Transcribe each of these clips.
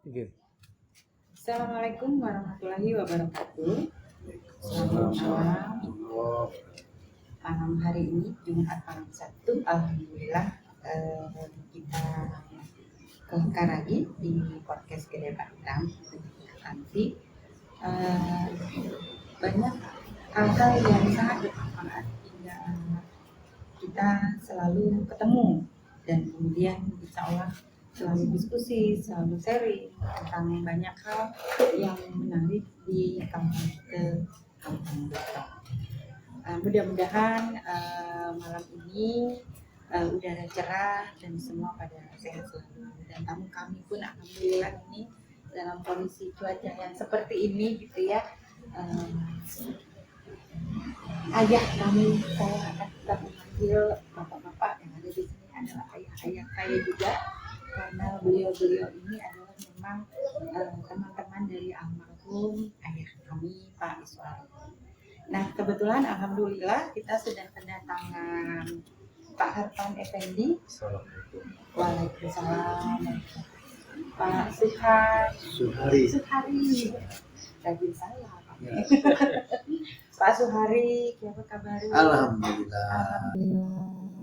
Oke. Assalamualaikum warahmatullahi wabarakatuh. Selamat malam. Malam hari ini Jumat malam Sabtu, alhamdulillah kita kelengkar lagi di podcast Kedai Pak Hitam. Nanti banyak hal-hal yang sangat bermanfaat hingga kita selalu ketemu dan kemudian insya Allah selalu diskusi, selalu sharing tentang banyak hal yang menarik di kampung kita, Kampung Betong. Mudah-mudahan malam ini udara cerah dan semua pada sehat selalu. Dan tamu kami pun alhamdulillah ini dalam kondisi cuaca yang seperti ini gitu ya. Ayah kami, saya akan tetap memanggil bapak-bapak yang ada di sini adalah ayah-ayah saya juga, karena beliau-beliau ini adalah memang teman-teman dari almarhum ayah kami Pak Iswar. Nah kebetulan alhamdulillah kita sudah kedatangan Pak Harpan Effendi. Waalaikumsalam. Pak Suhari. Rajin saya Pak. Pak Suhari, apa kabar? Alhamdulillah.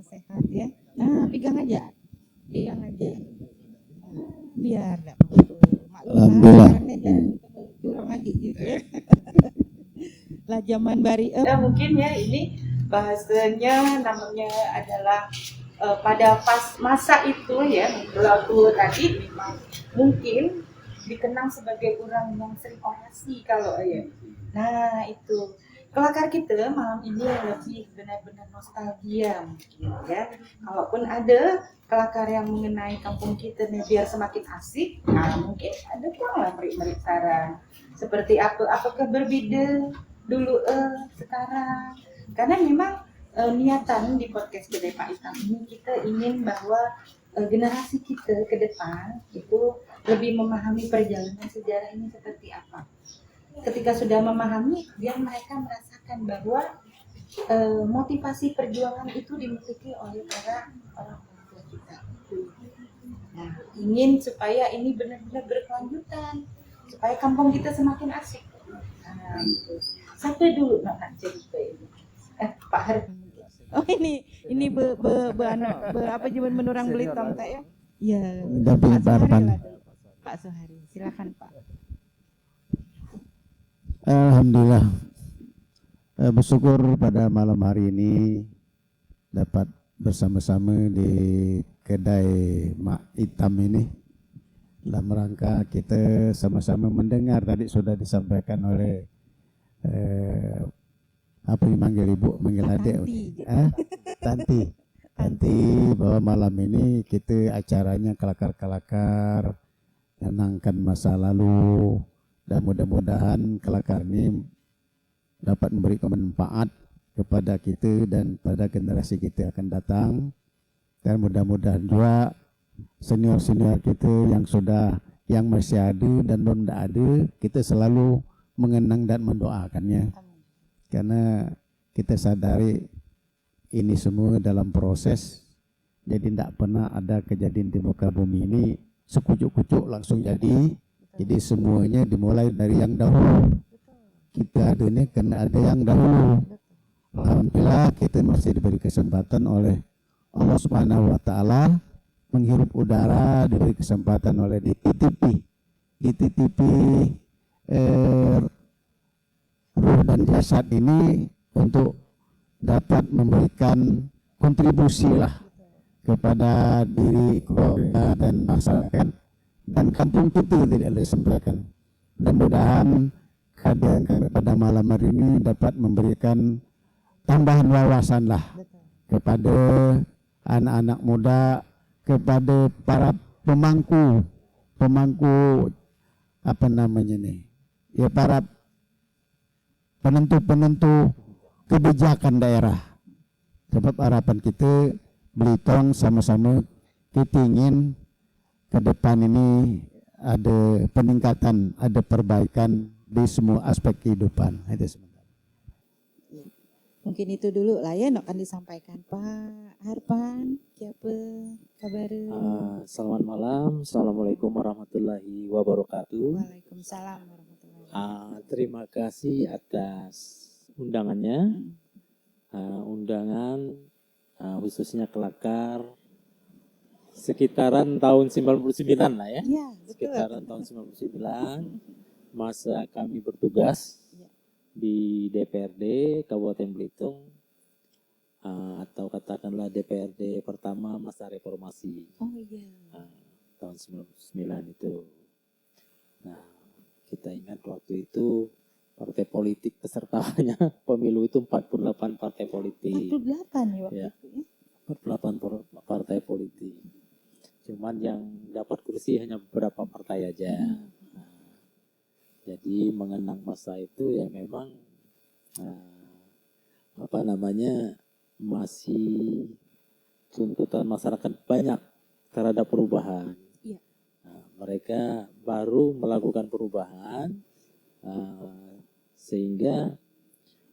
Sehat ya. Nah, pegang aja. Biar enggak maklum. Alhamdulillah. Kurang lagi gitu ya. Lah zaman bari mungkin ya ini bahasanya namanya adalah pada pas masa itu ya, waktu tadi memang mungkin dikenang sebagai orang yang sering orasi kalau ya. Nah itu kelakar kita malam ini lebih benar-benar nostalgia mungkin ya. Kalaupun ada kelakar yang mengenai kampung kita nih biar semakin asik, nah mungkin ada lah merik-merik saran seperti apakah berbeda dulu sekarang, karena memang niatan di podcast Kedai Pak Hitam ini kita ingin bahwa generasi kita ke depan itu lebih memahami perjalanan sejarah ini seperti apa. Ketika sudah memahami, biar mereka merasakan bahwa motivasi perjuangan itu dimiliki oleh para orang tua kita. Nah, ingin supaya ini benar-benar berkelanjutan, supaya kampung kita semakin asik. Nah, itu. Sampai dulu nak cerita ini. Pak Har. Oh ini apa jaman menurang Belitung tak ya? Iya. Dampingi Pak Harpan. Pak Suhari, silakan Pak. Alhamdulillah. Bersyukur pada malam hari ini dapat bersama-sama di Kedai Mak Hitam ini dalam rangka kita sama-sama mendengar tadi sudah disampaikan oleh apa yang manggil ibu, manggil adik, Tanti, bahwa malam ini kita acaranya kelakar-kelakar, menenangkan masa lalu, dan mudah-mudahan kelakar ini dapat memberikan manfaat kepada kita dan pada generasi kita akan datang, dan mudah-mudahan juga senior-senior kita yang masih ada dan belum ada, kita selalu mengenang dan mendoakannya. Karena kita sadari ini semua dalam proses, jadi tidak pernah ada kejadian di muka bumi ini sekucuk-kucuk langsung jadi. Jadi semuanya dimulai dari yang dahulu. Kita ada ini karena ada yang dahulu. Alhamdulillah kita masih diberi kesempatan oleh Allah Subhanahu wa Ta'ala menghirup udara, diberi kesempatan oleh dititipi ruh dan jasad ini untuk dapat memberikan kontribusi lah kepada diri, keluarga dan masyarakat dan kampung kita tidak disampaikan. Dan mudah-mudahan kehadiran pada malam hari ini dapat memberikan tambahan wawasan lah kepada anak-anak muda, kepada para pemangku apa namanya nih ya, para penentu kebijakan daerah. Sebab harapan kita Belitung sama-sama kita ingin ke depan ini ada peningkatan, ada perbaikan di semua aspek kehidupan. Itu sebentar. Mungkin itu dulu lah ya, akan disampaikan Pak Harpan. Siapa kabar? Selamat malam, Assalamualaikum warahmatullahi wabarakatuh. Waalaikumsalam warahmatullahi wabarakatuh. Terima kasih atas undangannya, undangan khususnya Kelakar sekitaran tahun 99 lah ya. Iya, betul. Sekitaran tahun 99 masa kami bertugas di DPRD Kabupaten Belitung, atau katakanlah DPRD pertama masa reformasi. Oh iya. Tahun 99 itu. Nah, kita ingat waktu itu partai politik pesertanya pemilu itu 48 partai politik. 48 ya waktu Ya. itu ya. 48 partai politik. Cuman yang dapat kursi hanya beberapa partai aja. Nah, jadi mengenang masa itu ya memang masih tuntutan masyarakat banyak terhadap perubahan. Iya. Nah, mereka baru melakukan perubahan sehingga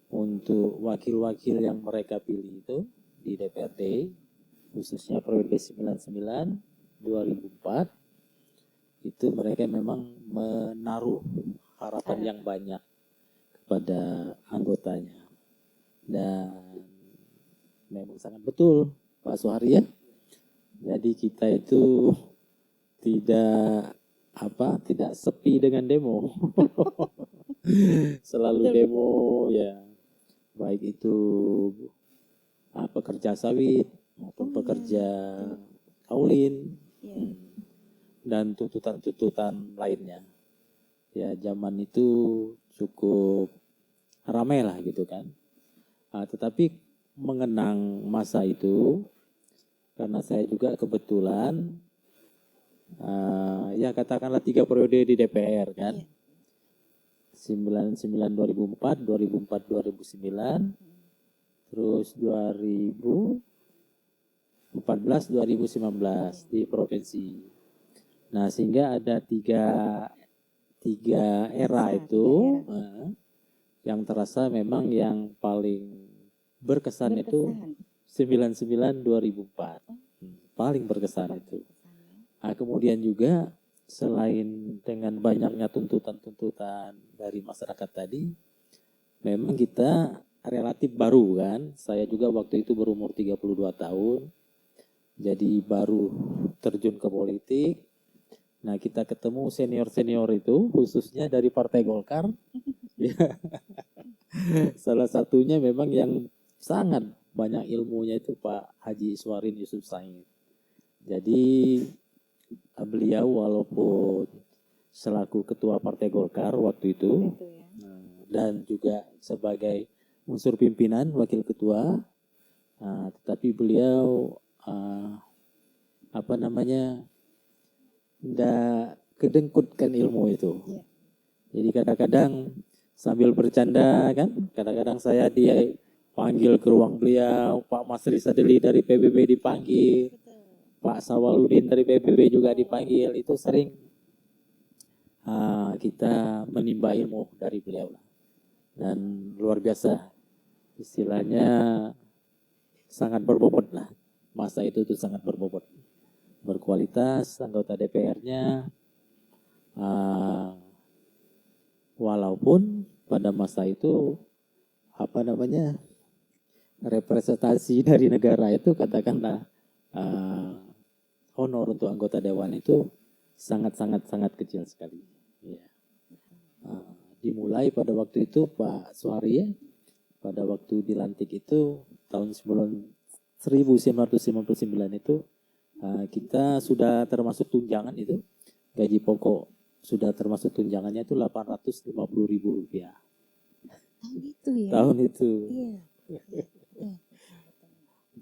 untuk wakil-wakil yang mereka pilih itu di DPRD khususnya periode 99-2004 itu mereka memang menaruh harapan yang banyak kepada anggotanya. Dan memang sangat betul Pak Suharya. Jadi kita itu tidak sepi dengan demo. Selalu demo ya. Baik itu pekerja sawit maupun pekerja kaulin dan tuntutan-tuntutan lainnya. Ya zaman itu cukup ramai lah gitu kan. Tetapi mengenang masa itu karena saya juga kebetulan ya katakanlah 3 periode di DPR kan. 99 2004, 2004 2009, terus 2014 2019 di provinsi. Nah, sehingga ada tiga era itu yang terasa memang yang paling berkesan itu 99 2004. Paling berkesan itu. Kemudian juga selain dengan banyaknya tuntutan-tuntutan dari masyarakat tadi, memang kita relatif baru kan. Saya juga waktu itu berumur 32 tahun. Jadi baru terjun ke politik. Nah, kita ketemu senior-senior itu khususnya dari Partai Golkar. Salah satunya memang yang sangat banyak ilmunya itu Pak Haji Iswarin Yusuf Said. Jadi beliau walaupun selaku ketua Partai Golkar waktu itu dan juga sebagai unsur pimpinan wakil ketua, tetapi beliau tidak kedengkutkan ilmu itu. Jadi kadang-kadang sambil bercanda kan, kadang-kadang saya dia panggil ke ruang beliau, Pak Masri Sadeli dari PBB dipanggil, Pak Sawaludin dari PBB juga dipanggil. Itu sering kita menimba ilmu dari beliau dan luar biasa, istilahnya sangat berbobot lah. Masa itu tuh sangat berbobot, berkualitas anggota DPR-nya, walaupun pada masa itu representasi dari negara itu katakanlah honor untuk anggota dewan itu sangat kecil sekali. Ya. Dimulai pada waktu itu Pak Suharya pada waktu dilantik itu tahun 1959 itu kita sudah termasuk tunjangan itu, gaji pokok sudah termasuk tunjangannya itu Rp850.000. Tahun itu ya? Tahun itu. Iya.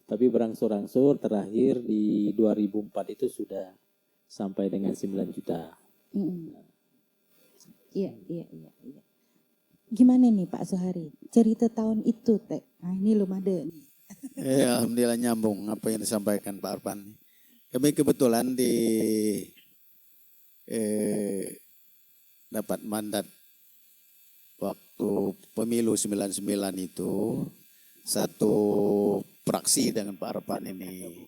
Tapi berangsur-angsur terakhir di 2004 itu sudah sampai dengan 9 juta. Iya. Gimana nih Pak Suhari? Cerita tahun itu, Teh. Nah, ini belum ada nih. Alhamdulillah nyambung apa yang disampaikan Pak Arpan. Kami kebetulan dapat mandat waktu pemilu 99 itu satu praksi dengan Pak Arfan ini,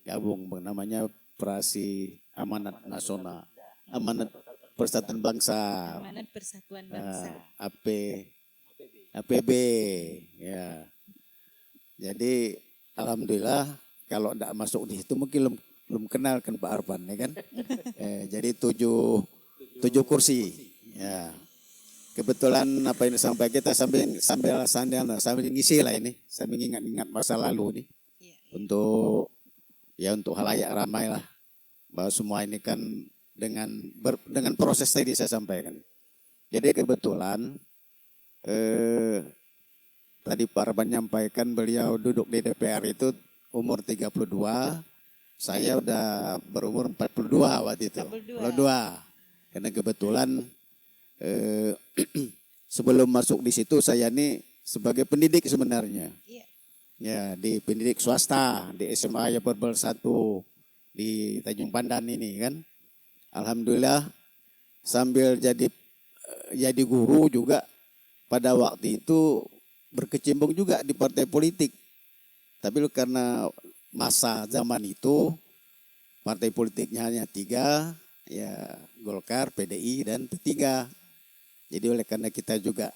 gabung namanya Praksi Amanat Nasional, Amanat Persatuan Bangsa, Amanat Persatuan Bangsa. AP, APB, ya. Jadi alhamdulillah kalau tidak masuk di situ mungkin belum kenal kan Pak Arfan, ya kan? Jadi tujuh kursi, ya. Kebetulan apa yang disampaikan kita sambil ngisi lah ini, sambil ingat-ingat masa lalu nih, untuk halayak ramai lah, bahwa semua ini kan dengan proses tadi saya sampaikan. Jadi kebetulan tadi Pak Arfan menyampaikan beliau duduk di DPR itu umur 32, saya udah berumur 42 waktu itu. 42. Karena kebetulan sebelum masuk di situ saya ini sebagai pendidik sebenarnya. Ya, di pendidik swasta di SMA ya Perbel 1 di Tanjung Pandan ini kan. Alhamdulillah sambil jadi guru juga pada waktu itu berkecimpung juga di partai politik. Tapi karena masa zaman itu partai politiknya hanya 3, ya Golkar, PDI dan P3. Jadi oleh karena kita juga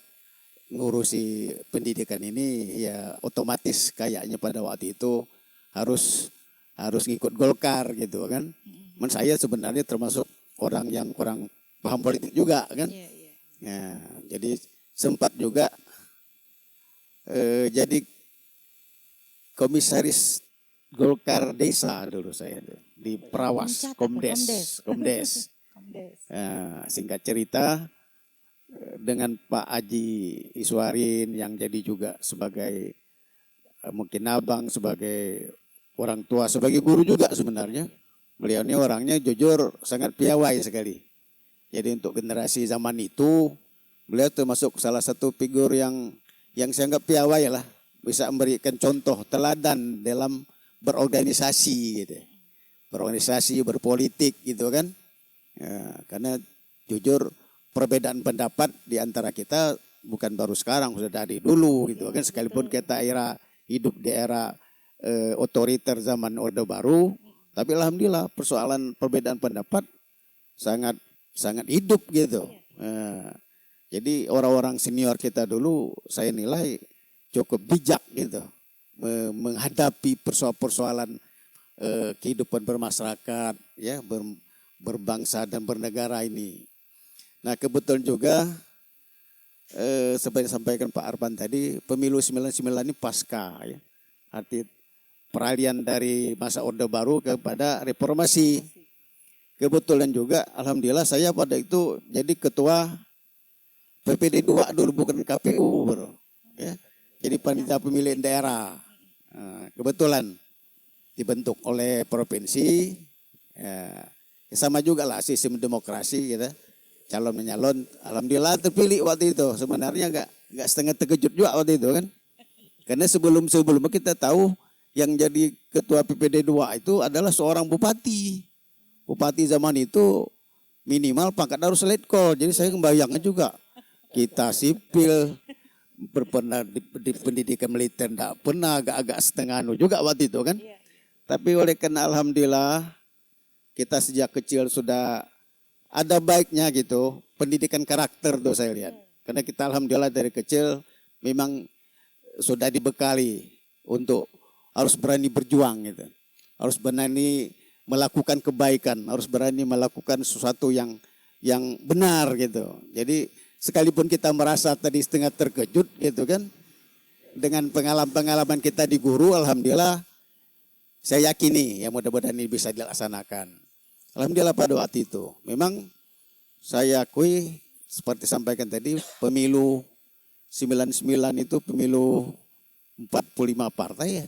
ngurusi pendidikan ini, ya otomatis kayaknya pada waktu itu harus ngikut Golkar gitu kan. Saya sebenarnya termasuk orang yang kurang paham politik juga kan. Ya, jadi sempat juga jadi komisaris Golkar desa dulu saya di Perawas, Komdes. Singkat cerita dengan Pak Haji Iswarin yang jadi juga sebagai mungkin abang, sebagai orang tua, sebagai guru juga sebenarnya. Beliau ini orangnya jujur sangat piawai sekali. Jadi untuk generasi zaman itu beliau termasuk salah satu figur yang saya anggap piawai lah, bisa memberikan contoh teladan dalam berorganisasi gitu. Berorganisasi, berpolitik gitu kan. Ya, karena jujur perbedaan pendapat di antara kita bukan baru sekarang, sudah dari dulu gitu kan. Sekalipun kita hidup di era otoriter zaman Orde Baru, tapi alhamdulillah persoalan perbedaan pendapat sangat hidup gitu. Jadi orang-orang senior kita dulu saya nilai cukup bijak gitu menghadapi persoalan kehidupan bermasyarakat, ya berbangsa dan bernegara ini. Nah kebetulan juga seperti disampaikan Pak Arfan tadi, pemilu 99 ini pasca, ya, arti peralihan dari masa Orde Baru kepada reformasi. Kebetulan juga alhamdulillah saya pada itu jadi ketua PPD 2 dulu, bukan KPU bro. Ya. Jadi panitia pemilihan daerah. Kebetulan dibentuk oleh provinsi. Ya, sama juga lah sistem demokrasi gitu. Calon menyalon, alhamdulillah terpilih waktu itu. Sebenarnya enggak setengah terkejut juga waktu itu kan. Karena sebelumnya kita tahu yang jadi ketua PPD 2 itu adalah seorang bupati. Bupati zaman itu minimal pangkat harus letkol. Jadi saya membayangkan juga kita sipil berpernah di pendidikan militer enggak pernah, agak-agak setengah juga waktu itu kan. Tapi oleh karena alhamdulillah kita sejak kecil sudah ada baiknya gitu, pendidikan karakter tuh saya lihat. Karena kita alhamdulillah dari kecil memang sudah dibekali untuk harus berani berjuang gitu. Harus berani melakukan kebaikan, harus berani melakukan sesuatu yang benar gitu. Jadi sekalipun kita merasa tadi setengah terkejut gitu kan, dengan pengalaman kita di guru, alhamdulillah saya yakini ya mudah-mudahan ini bisa dilaksanakan. Alhamdulillah pada waktu itu memang saya akui seperti sampaikan tadi, pemilu 99 itu pemilu 45 partai ya,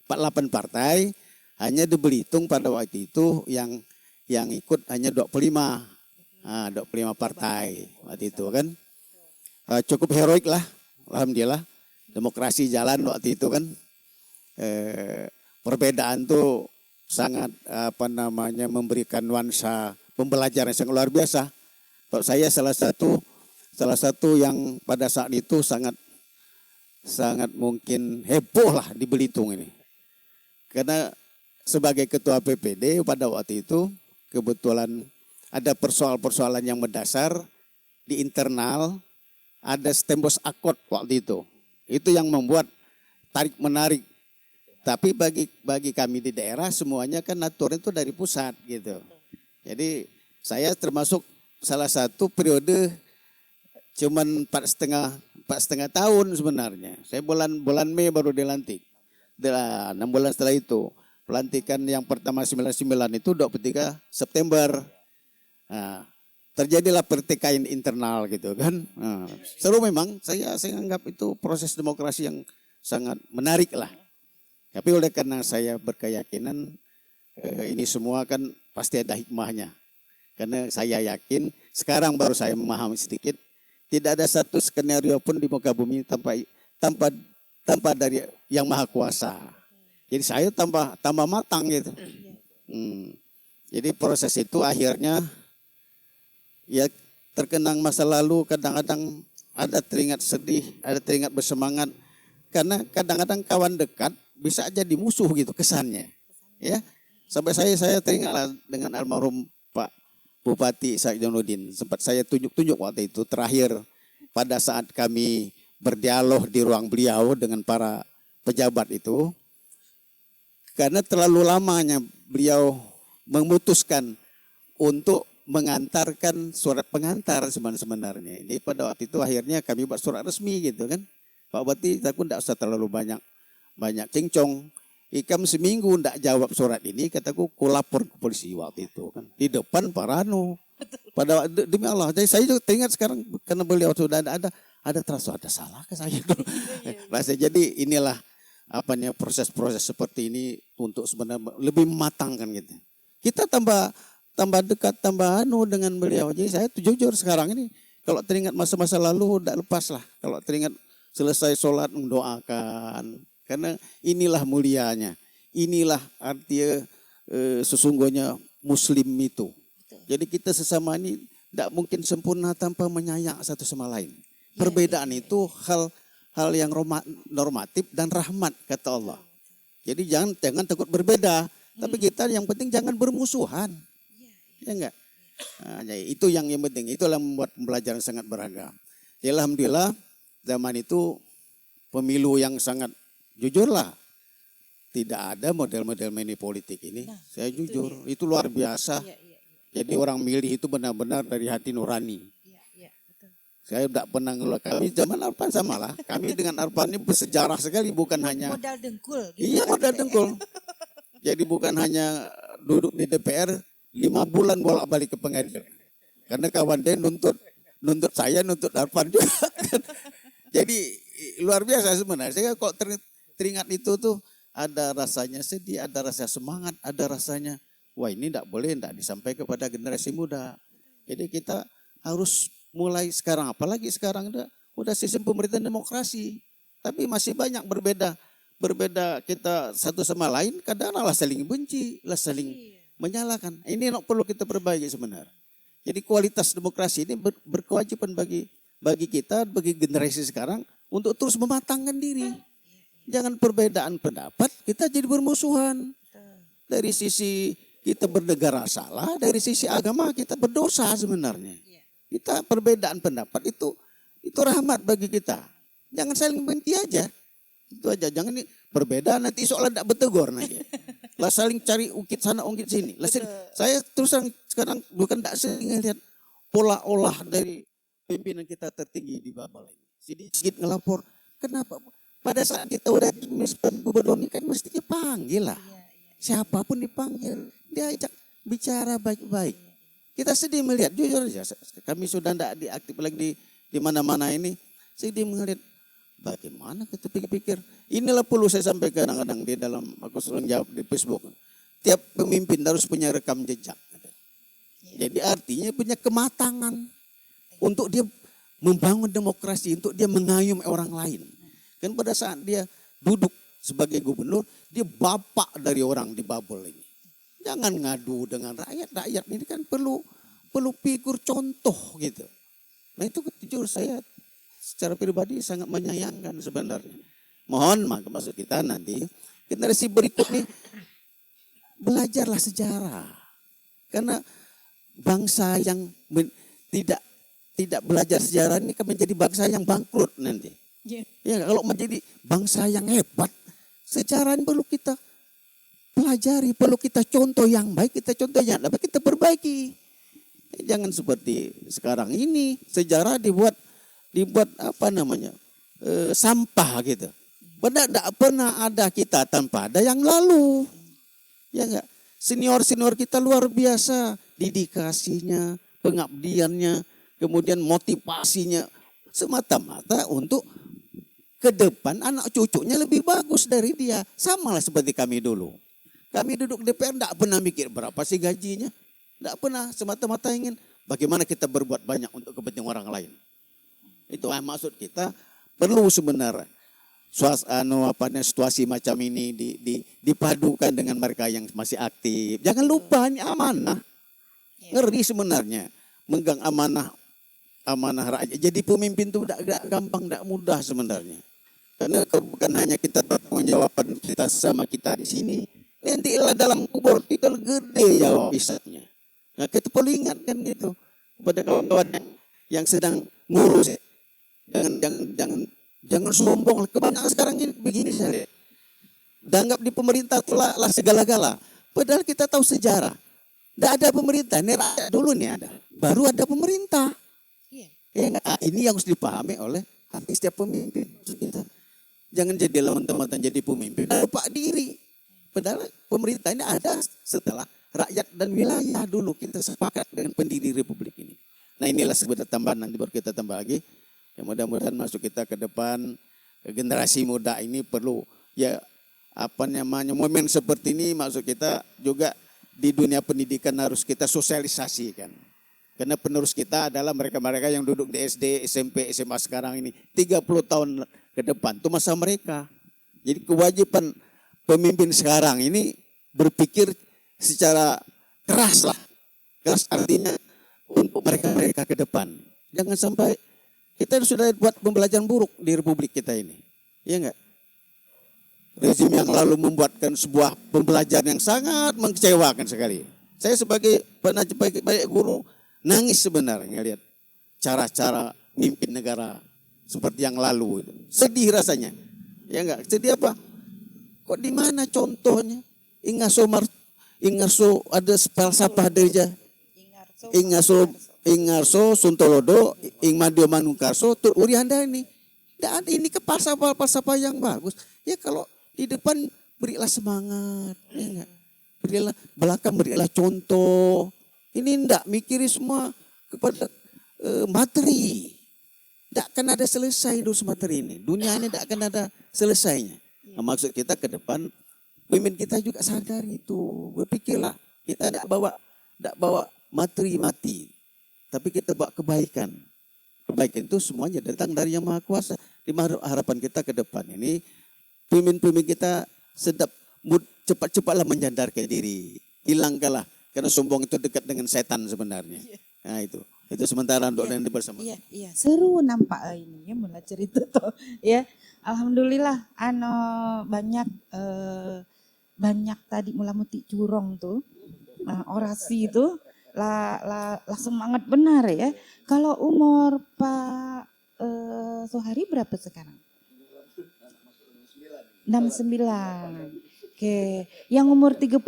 48 partai, hanya di Belitung pada waktu itu yang ikut hanya 25 partai waktu itu kan. Cukup heroik lah, alhamdulillah. Demokrasi jalan waktu itu kan. Perbedaan tuh sangat memberikan nuansa pembelajaran yang luar biasa. Kalau saya salah satu yang pada saat itu sangat sangat mungkin heboh lah di Belitung ini. Karena sebagai ketua PPD pada waktu itu kebetulan ada persoalan-persoalan yang mendasar di internal, ada stembos akord waktu itu. Itu yang membuat tarik menarik. Tapi bagi kami di daerah semuanya kan aturan itu dari pusat gitu. Jadi saya termasuk salah satu periode cuman 4,5 tahun sebenarnya. Saya bulan Mei baru dilantik. 6 bulan setelah itu. Pelantikan yang pertama 99 itu 23 September. Nah, terjadilah pertikaian internal gitu kan. Nah, seru memang, saya anggap itu proses demokrasi yang sangat menarik lah. Tapi oleh karena saya berkeyakinan ini semua kan pasti ada hikmahnya. Karena saya yakin, sekarang baru saya memahami sedikit, tidak ada satu skenario pun di muka bumi tanpa dari yang maha kuasa. Jadi saya tambah matang gitu. Jadi proses itu akhirnya ya terkenang masa lalu, kadang-kadang ada teringat sedih, ada teringat bersemangat. Karena kadang-kadang kawan dekat bisa jadi musuh gitu kesannya. Ya, sampai saya teringatlah dengan almarhum Pak Bupati Zainuddin. Sempat saya tunjuk-tunjuk waktu itu terakhir pada saat kami berdialog di ruang beliau dengan para pejabat itu. Karena terlalu lamanya beliau memutuskan untuk mengantarkan surat pengantar sebenarnya. Ini pada waktu itu akhirnya kami buat surat resmi gitu kan. Pak Bupati, aku tidak usah terlalu banyak cincong. Ikam seminggu tidak jawab surat ini, kataku lapor ke polisi waktu itu kan. Di depan Pak Rano. Pada demi Allah, jadi saya juga teringat sekarang karena beliau sudah ada terasa ada salah ke saya dulu. Jadi inilah proses-proses seperti ini untuk sebenarnya lebih mematangkan gitu. Kita tambah dekat, tambah dengan beliau. Jadi saya jujur sekarang ini kalau teringat masa-masa lalu tidak lepas lah. Kalau teringat selesai sholat mendoakan. Karena inilah mulianya. Inilah artinya sesungguhnya muslim itu. Jadi kita sesama ini tidak mungkin sempurna tanpa menyayang satu sama lain. Perbedaan itu hal yang normatif dan rahmat kata Allah. Jadi jangan takut berbeda. Tapi kita yang penting jangan bermusuhan. Ya enggak? Nah, itu yang penting. Itulah membuat pembelajaran sangat beragam. Ya, alhamdulillah zaman itu pemilu yang sangat jujurlah. Tidak ada model-model money politik ini. Saya jujur, itu luar biasa. Jadi orang milih itu benar-benar dari hati nurani. Saya tidak pernah ngeluh. Kami zaman Arpan sama lah. Kami dengan Arpan ini bersejarah sekali. Bukan hanya modal dengkul. Gitu. Iya, modal dengkul. Jadi bukan hanya duduk di DPR 5 bulan bolak-balik ke pengadilan. Karena kawan dia nuntut saya, nuntut Arpan juga. Jadi luar biasa sebenarnya. Saya kok teringat itu tuh ada rasanya sedih, ada rasa semangat, ada rasanya wah ini tidak boleh disampaikan kepada generasi muda. Jadi kita harus mulai sekarang, apalagi sekarang udah sistem pemerintahan demokrasi. Tapi masih banyak berbeda kita satu sama lain, kadang-kadang saling benci, saling menyalahkan. Ini yang perlu kita perbaiki sebenarnya. Jadi kualitas demokrasi ini berkewajiban bagi kita, bagi generasi sekarang untuk terus mematangkan diri. Jangan perbedaan pendapat kita jadi bermusuhan. Dari sisi kita bernegara salah, dari sisi agama kita berdosa sebenarnya. Kita perbedaan pendapat itu rahmat bagi kita. Jangan saling benci aja. Itu aja, jangan perbedaan nanti soalnya tidak bertegur nanti. Lah saling cari ungkit sana ungkit sini. Saya terus sekarang bukan tidak sering lihat pola olah dari pimpinan kita tertinggi di Babel ini. Sedikit ngelapor, kenapa? Pada saat kita udah gubernur ini kan mestinya panggil lah. Siapapun dipanggil, diajak bicara baik-baik. Kita sedih melihat, jujur aja, kami sudah tidak diaktif lagi di mana-mana ini. Sedih melihat bagaimana kita pikir-pikir. Inilah perlu saya sampaikan kadang-kadang di dalam, aku sering jawab di Facebook. Tiap pemimpin harus punya rekam jejak. Jadi artinya punya kematangan untuk dia membangun demokrasi, untuk dia mengayom orang lain. Kan pada saat dia duduk sebagai gubernur, dia bapak dari orang di Babel ini. Jangan ngadu dengan rakyat. Rakyat ini kan perlu figur contoh gitu. Nah itu jujur saya secara pribadi sangat menyayangkan sebenarnya. Mohon maksud kita nanti generasi berikut nih belajarlah sejarah. Karena bangsa yang tidak belajar sejarah ini akan menjadi bangsa yang bangkrut nanti. Ya, kalau menjadi bangsa yang hebat, sejarah ini perlu kita pelajari, perlu kita contoh yang baik, kita contoh yang dapat kita perbaiki. Jangan seperti sekarang ini sejarah dibuat sampah gitu. Padahal tidak pernah ada kita tanpa ada yang lalu. Ya enggak? Senior kita luar biasa, dedikasinya, pengabdiannya, kemudian motivasinya semata-mata untuk ke depan anak cucunya lebih bagus dari dia. Sama lah seperti kami dulu. Kami duduk DPR tidak pernah mikir berapa sih gajinya. Tidak pernah, semata-mata ingin bagaimana kita berbuat banyak untuk kepentingan orang lain. Itu maksud kita perlu sebenarnya situasi macam ini dipadukan dengan mereka yang masih aktif. Jangan lupa ini amanah. Ngeri sebenarnya megang amanah rakyat. Jadi pemimpin itu tidak gampang, tidak mudah sebenarnya. Karena bukan hanya kita tanggung jawaban kita sama kita di sini. Nantilah dalam kubur kita gede jawab pisahnya. Nah, kita perlu ingatkan gitu kepada kawan-kawan yang sedang ngurus. Jangan sombong. Kebanyakan sekarang ini begini saya. Dianggap di pemerintah itulah segala-gala. Padahal kita tahu sejarah. Tidak ada pemerintah. Ini rakyat dulu nih ada. Baru ada pemerintah. Ini yang harus dipahami oleh setiap pemimpin. Kita. Jangan jadi lawan teman-teman jadi pemimpin. Lupa diri. Padahal pemerintah ini ada setelah rakyat dan wilayah dulu kita sepakat dengan pendiri republik ini. Nah inilah sebenarnya tambahan, nanti baru kita tambah lagi. Ya mudah-mudahan masuk kita ke depan, generasi muda ini perlu momen seperti ini masuk kita juga di dunia pendidikan harus kita sosialisasikan. Karena penerus kita adalah mereka-mereka yang duduk di SD, SMP, SMA sekarang ini 30 tahun ke depan. Itu masa mereka. Jadi kewajiban pemimpin sekarang ini berpikir secara keras lah. Keras artinya untuk mereka-mereka ke depan. Jangan sampai kita sudah buat pembelajaran buruk di republik kita ini. Iya enggak? Rezim yang lalu membuatkan sebuah pembelajaran yang sangat mengecewakan sekali. Saya sebagai banyak guru nangis sebenarnya lihat cara-cara mimpin negara seperti yang lalu. Sedih rasanya. Ya enggak? Sedih apa? Kok di mana contohnya? Ingarso ada falsafah deja. Ingarso Suntolodo, Madio Manungkarso, Tur Uriandani. Dan ini ke falsafah yang bagus. Ya kalau di depan berilah semangat, ya enggak? Berilah belakang berilah contoh. Ini enggak mikiri semua kepada materi. Tidak akan ada selesai terus materi ini. Dunia ini tidak akan ada selesainya. Nah, maksud kita ke depan, pemimpin kita juga sadar itu. Berpikirlah, kita tidak bawa materi mati. Tapi kita bawa kebaikan. Kebaikan itu semuanya datang dari Yang Maha Kuasa. Di harapan kita ke depan ini, pemimpin kita cepat-cepatlah menyadarkan diri. Hilangkanlah. Karena sombong itu dekat dengan setan sebenarnya. Nah itu sementara untuk yang bersama. Iya, seru nampak ini ya mulai cerita tuh. Ya, alhamdulillah banyak tadi mula muti curong tuh. Nah, orasi itu lah semangat benar ya. Kalau umur Pak Soehari berapa sekarang? 69. Oke, yang umur 32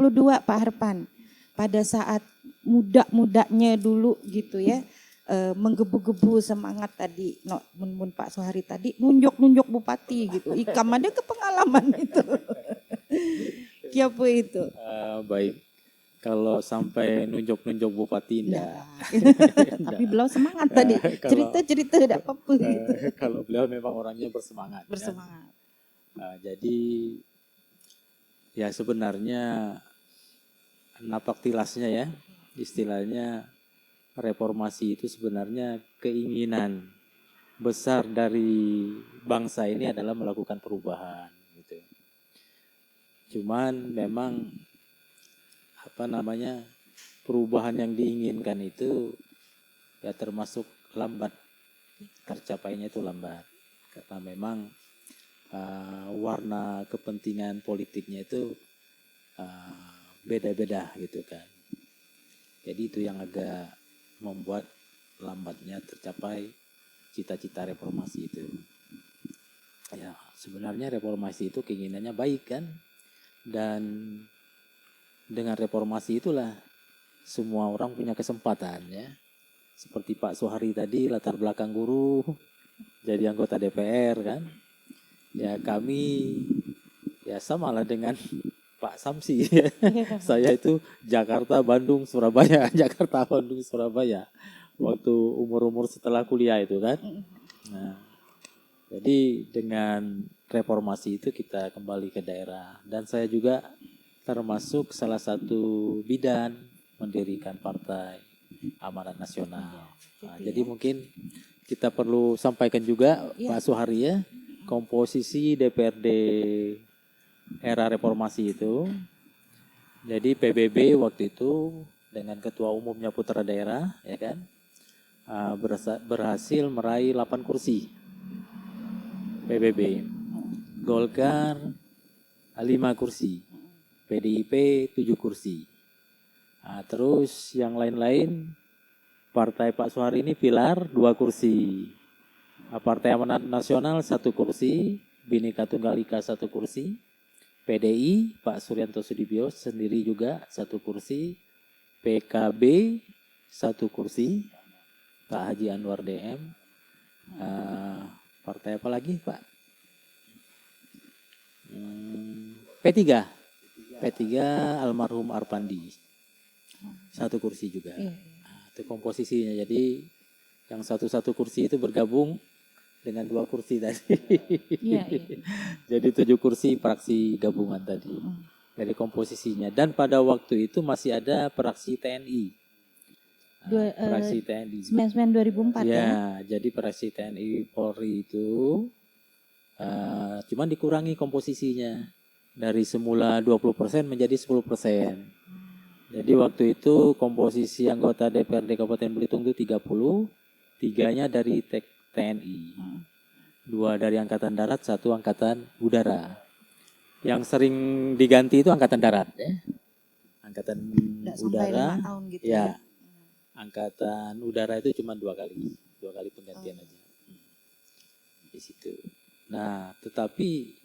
Pak Harpan. Pada saat muda-mudanya dulu gitu ya, menggebu-gebu semangat tadi, mun Pak Soehari tadi nunjuk bupati gitu. Ikam ada ke pengalaman itu. Kiapa itu? Baik. Kalau sampai nunjuk-nunjuk bupati enggak. Tapi beliau semangat tadi. Cerita-cerita enggak apa-apa gitu. Kalau beliau memang orangnya bersemangat. Bersemangat. Kan? Jadi ya sebenarnya napak tilasnya ya, istilahnya reformasi itu sebenarnya keinginan besar dari bangsa ini adalah melakukan perubahan gitu. Cuman memang perubahan yang diinginkan itu ya termasuk lambat tercapainya itu lambat karena memang warna kepentingan politiknya itu beda-beda gitu kan. Jadi itu yang agak membuat lambatnya tercapai cita-cita reformasi itu. Ya, sebenarnya reformasi itu keinginannya baik kan, dan dengan reformasi itulah semua orang punya kesempatan ya. Seperti Pak Soehari tadi, latar belakang guru, jadi anggota DPR kan. Ya kami ya samalah dengan Pak Samsi. Saya itu Jakarta, Bandung, Surabaya, Jakarta, Bandung, Surabaya. Waktu umur-umur setelah kuliah itu kan. Nah, jadi dengan reformasi itu kita kembali ke daerah. Dan saya juga termasuk salah satu bidan mendirikan Partai Amanat Nasional. Nah, jadi mungkin kita perlu sampaikan juga Pak Soehari ya, komposisi DPRD era reformasi itu. Jadi PBB waktu itu dengan ketua umumnya putra daerah ya kan, berhasil meraih 8 kursi PBB. Golkar 5 kursi, PDIP 7 kursi. Terus yang lain-lain, Partai Pak Soehari ini pilar 2 kursi, Partai Amanat Nasional 1 kursi, Bhinneka Tunggal Ika 1 kursi, PDI Pak Suryanto Sudibyo sendiri juga 1 kursi, PKB 1 kursi, Pak Haji Anwar DM, partai apa lagi Pak? P3 almarhum Arpandi 1 kursi juga. Itu komposisinya. Jadi yang satu kursi itu bergabung dengan 2 kursi tadi. Jadi 7 kursi fraksi gabungan tadi. Dari komposisinya. Dan pada waktu itu masih ada fraksi TNI. Fraksi TNI. 2004 ya. Jadi fraksi TNI Polri itu cuman dikurangi komposisinya. Dari semula 20% menjadi 10%. Jadi waktu itu komposisi anggota DPRD Kabupaten Belitung itu 30, 3-nya dari TNI, 2 dari Angkatan Darat, 1 Angkatan Udara. Yang sering diganti itu Angkatan Darat ya. Angkatan Udara, 5 tahun gitu ya. Angkatan Udara itu cuma 2 kali penggantian aja. Di situ. Nah, tetapi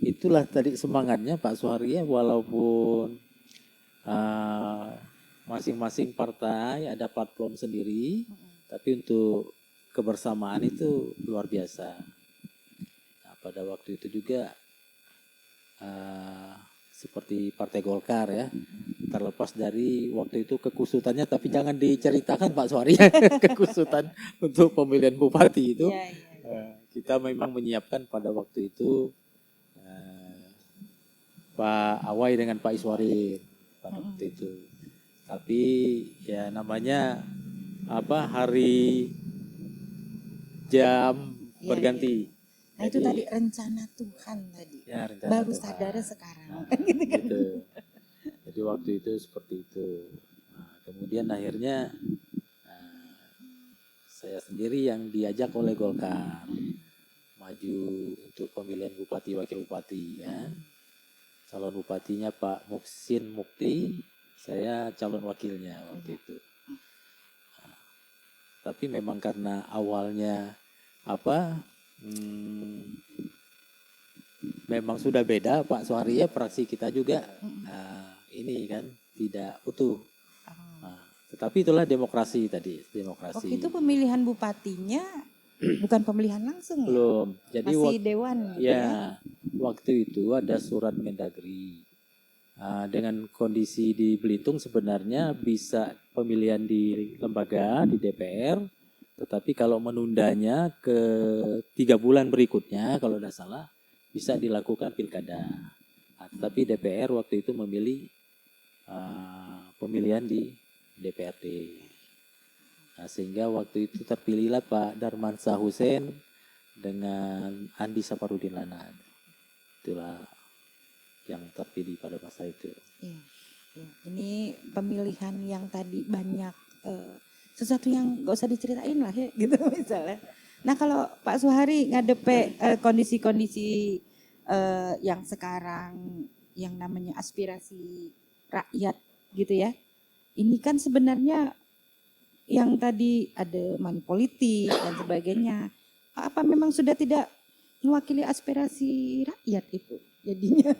itulah tadi semangatnya Pak Soehari ya, walaupun masing-masing partai ada platform sendiri, tapi untuk kebersamaan itu luar biasa. Nah, pada waktu itu juga seperti Partai Golkar ya, terlepas dari waktu itu kekusutannya, tapi jangan diceritakan Pak Soehari ya, kekusutan untuk pemilihan bupati itu. Kita memang menyiapkan pada waktu itu Pak Awai dengan Pak Iswarin pada waktu itu. Tapi ya namanya hari jam berganti. Nah itu tadi rencana Tuhan tadi. Ya, baru Tuhan. sadar sekarang. Gitu. Jadi waktu itu seperti itu. Nah, kemudian akhirnya saya sendiri yang diajak oleh Golkar maju untuk pemilihan bupati wakil bupati ya. Calon bupatinya Pak Muhsin Mukti, saya calon wakilnya waktu itu. Tapi memang karena awalnya memang sudah beda Pak Soehari ya, fraksi kita juga ini kan tidak utuh. Tetapi itulah demokrasi tadi, demokrasi. Waktu itu pemilihan bupatinya bukan pemilihan langsung ya? Belum. Jadi masih dewan gitu ya. Waktu itu ada surat Mendagri. Dengan kondisi di Belitung sebenarnya bisa pemilihan di lembaga, di DPR, tetapi kalau menundanya ke 3 bulan berikutnya, kalau tidak salah, bisa dilakukan pilkada. Tetapi DPR waktu itu memilih pemilihan di DPRD. Sehingga waktu itu terpilihlah Pak Darmansyah Hussein dengan Andi Saparudin Lanan. Itulah yang terpilih pada masa itu. Iya. Ini pemilihan yang tadi banyak sesuatu yang gak usah diceritain lah ya gitu misalnya. Nah kalau Pak Suhari ngadepe kondisi-kondisi yang sekarang yang namanya aspirasi rakyat gitu ya. Ini kan sebenarnya yang tadi ada money politik dan sebagainya. Apa memang sudah tidak mewakili aspirasi rakyat itu jadinya?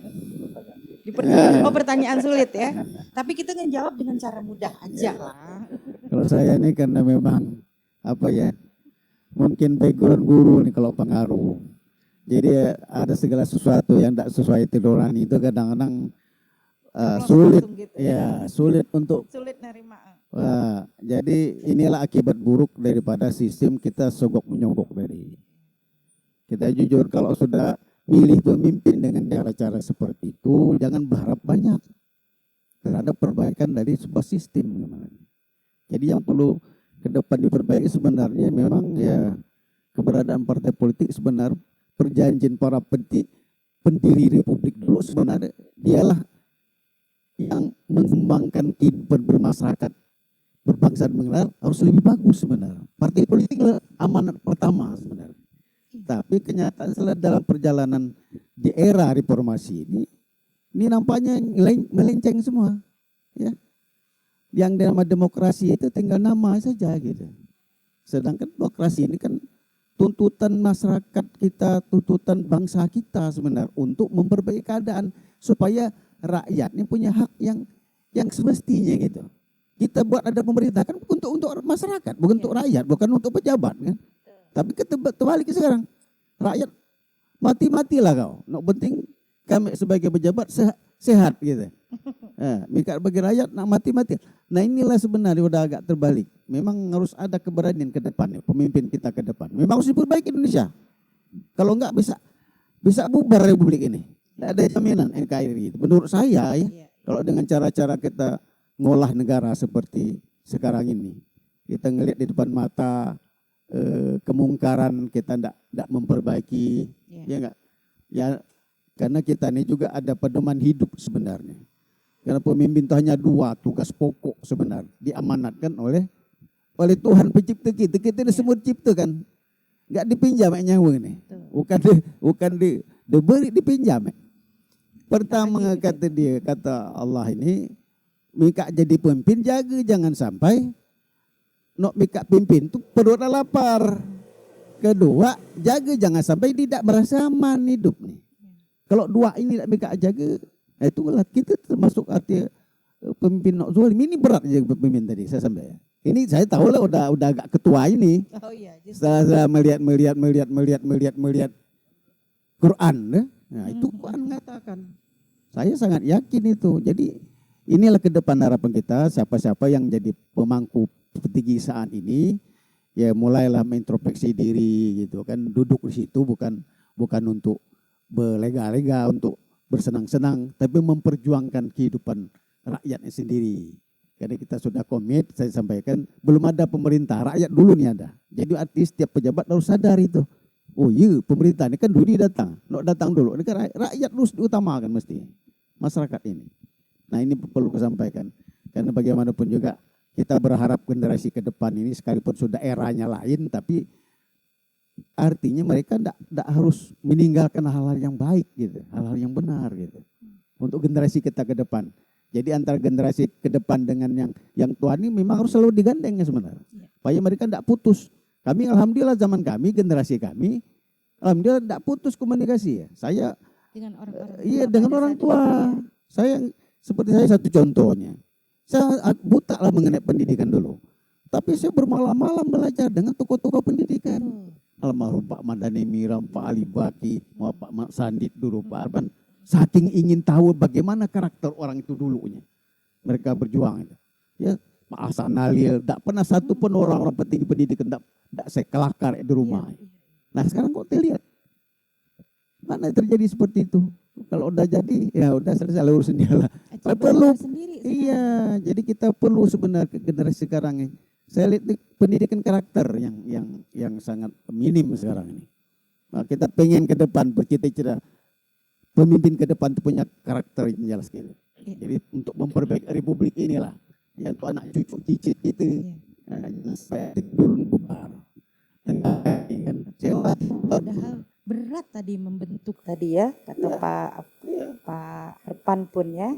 Oh pertanyaan sulit ya. Tapi kita ngejawab dengan cara mudah aja lah. Kalau saya ini karena memang apa ya, mungkin background guru nih kalau pengaruh. Jadi ada segala sesuatu yang tidak sesuai tiduran itu kadang-kadang sulit, gitu ya sulit untuk. Sulit nerima. Jadi inilah akibat buruk daripada sistem kita sogok menyogok tadi. Kita jujur kalau sudah milih pemimpin dengan cara-cara seperti itu, jangan berharap banyak terhadap perbaikan dari sebuah sistem. Jadi yang perlu ke depan diperbaiki sebenarnya memang ya keberadaan partai politik sebenarnya perjanjian para pendiri republik dulu sebenarnya dialah yang mengembangkan kehidupan bermasyarakat berbangsa dan bernegara harus lebih bagus sebenarnya. Partai politik adalah amanat pertama sebenarnya. Tapi kenyataan setelah dalam perjalanan di era reformasi ini nampaknya melenceng semua. Ya. Yang dalam demokrasi itu tinggal nama saja gitu. Sedangkan demokrasi ini kan tuntutan masyarakat kita, tuntutan bangsa kita sebenarnya untuk memperbaiki keadaan supaya rakyat ini punya hak yang semestinya gitu. Kita buat ada pemerintah kan untuk masyarakat, bukan untuk rakyat, bukan untuk pejabat kan. Tapi kita terbalik sekarang. Rakyat mati-matilah kau. Nak penting kami sebagai pejabat sehat gitu. Mika bagi rakyat nak mati-mati. Nah inilah sebenarnya udah agak terbalik. Memang harus ada keberanian ke depan, pemimpin kita ke depan. Memang harus diperbaiki Indonesia. Kalau enggak bisa bubar republik ini. Tidak ada jaminan NKRI. Menurut saya ya, kalau dengan cara-cara kita ngolah negara seperti sekarang ini, kita ngelihat di depan mata kemungkaran, kita tidak memperbaiki, ya enggak? Ya karena kita ini juga ada pedoman hidup sebenarnya. Karena pemimpin itu hanya dua tugas pokok sebenarnya diamanatkan oleh Tuhan pencipta kita. Kita semua diciptakan, enggak dipinjam nyawa ini. Bukan diberi, dipinjam. Pertama kata Allah ini, mika jadi pemimpin jaga jangan sampai nok mika pimpin itu perutnya lapar. Kedua, jaga jangan sampai tidak merasa aman hidup nih. Kalau dua ini tidak mika jaga, itulah kita termasuk arti pemimpin nok zalim. Ini berat jadi pemimpin tadi saya sampai. Ini saya tahu lah udah agak ketua ini. Oh iya. Setelah saya melihat Quran, nah itu Quran mengatakan. Saya sangat yakin itu. Jadi inilah ke depan harapan kita, siapa-siapa yang jadi pemangku petinggi saat ini, ya mulailah mengintrospeksi diri gitu kan, duduk di situ bukan untuk berlega-lega, untuk bersenang-senang, tapi memperjuangkan kehidupan rakyatnya sendiri. Karena kita sudah komit, saya sampaikan, belum ada pemerintah, rakyat dulu nih ada. Jadi artis setiap pejabat harus sadar itu. Oh iya, pemerintah ini kan dulu datang dulu. Ini kan rakyat harus diutamakan mesti, masyarakat ini. Nah ini perlu disampaikan. Karena bagaimanapun juga kita berharap generasi ke depan ini sekalipun sudah eranya lain, tapi artinya mereka tidak harus meninggalkan hal-hal yang baik gitu, hal-hal yang benar gitu. Untuk generasi kita ke depan. Jadi antara generasi ke depan dengan yang tua ini memang harus selalu digandeng sebenarnya. Supaya mereka tidak putus. Kami alhamdulillah zaman kami, generasi kami, alhamdulillah tidak putus komunikasi ya. Saya dengan orang-orang dengan orang tua. Saya seperti saya satu contohnya. Saya buta lah mengenai pendidikan dulu. Tapi saya bermalam-malam belajar dengan tokoh-tokoh pendidikan. Almarhum Pak Mandani Miram, Pak Ali Baki, Pak Mak Sandit dulu, Pak Arban. Saking ingin tahu bagaimana karakter orang itu dulunya. Mereka berjuang. Ya, Pak Hasan Halil, tidak pernah satu pun orang-orang petinggi pendidikan tidak saya kelakar di rumah. Nah sekarang kok lihat, mana terjadi seperti itu? Kalau udah jadi, ya udah selesai urusan dia lah. Perlu, iya. Jadi kita perlu sebenarnya generasi sekarang ini. Saya lihat pendidikan karakter yang sangat minim sekarang ini. Nah, kita pengen ke depan bercita-cita pemimpin ke depan itu punya karakter yang jelas gitu. Jadi untuk memperbaiki republik inilah, ya untuk anak cucu cicit itu, supaya turun bubar. Dan Padahal berat tadi membentuk tadi ya, kata Pak Arpan pun ya.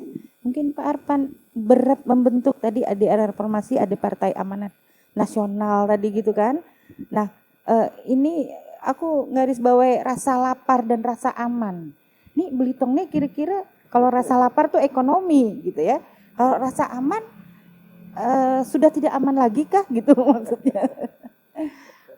Mungkin Pak Arpan berat membentuk tadi ada reformasi, ada Partai Amanat Nasional tadi gitu kan. Nah, ini aku garis bawahi rasa lapar dan rasa aman. Nih Belitung nih kira-kira kalau rasa lapar tuh ekonomi gitu ya. Kalau rasa aman sudah tidak aman lagi kah gitu maksudnya.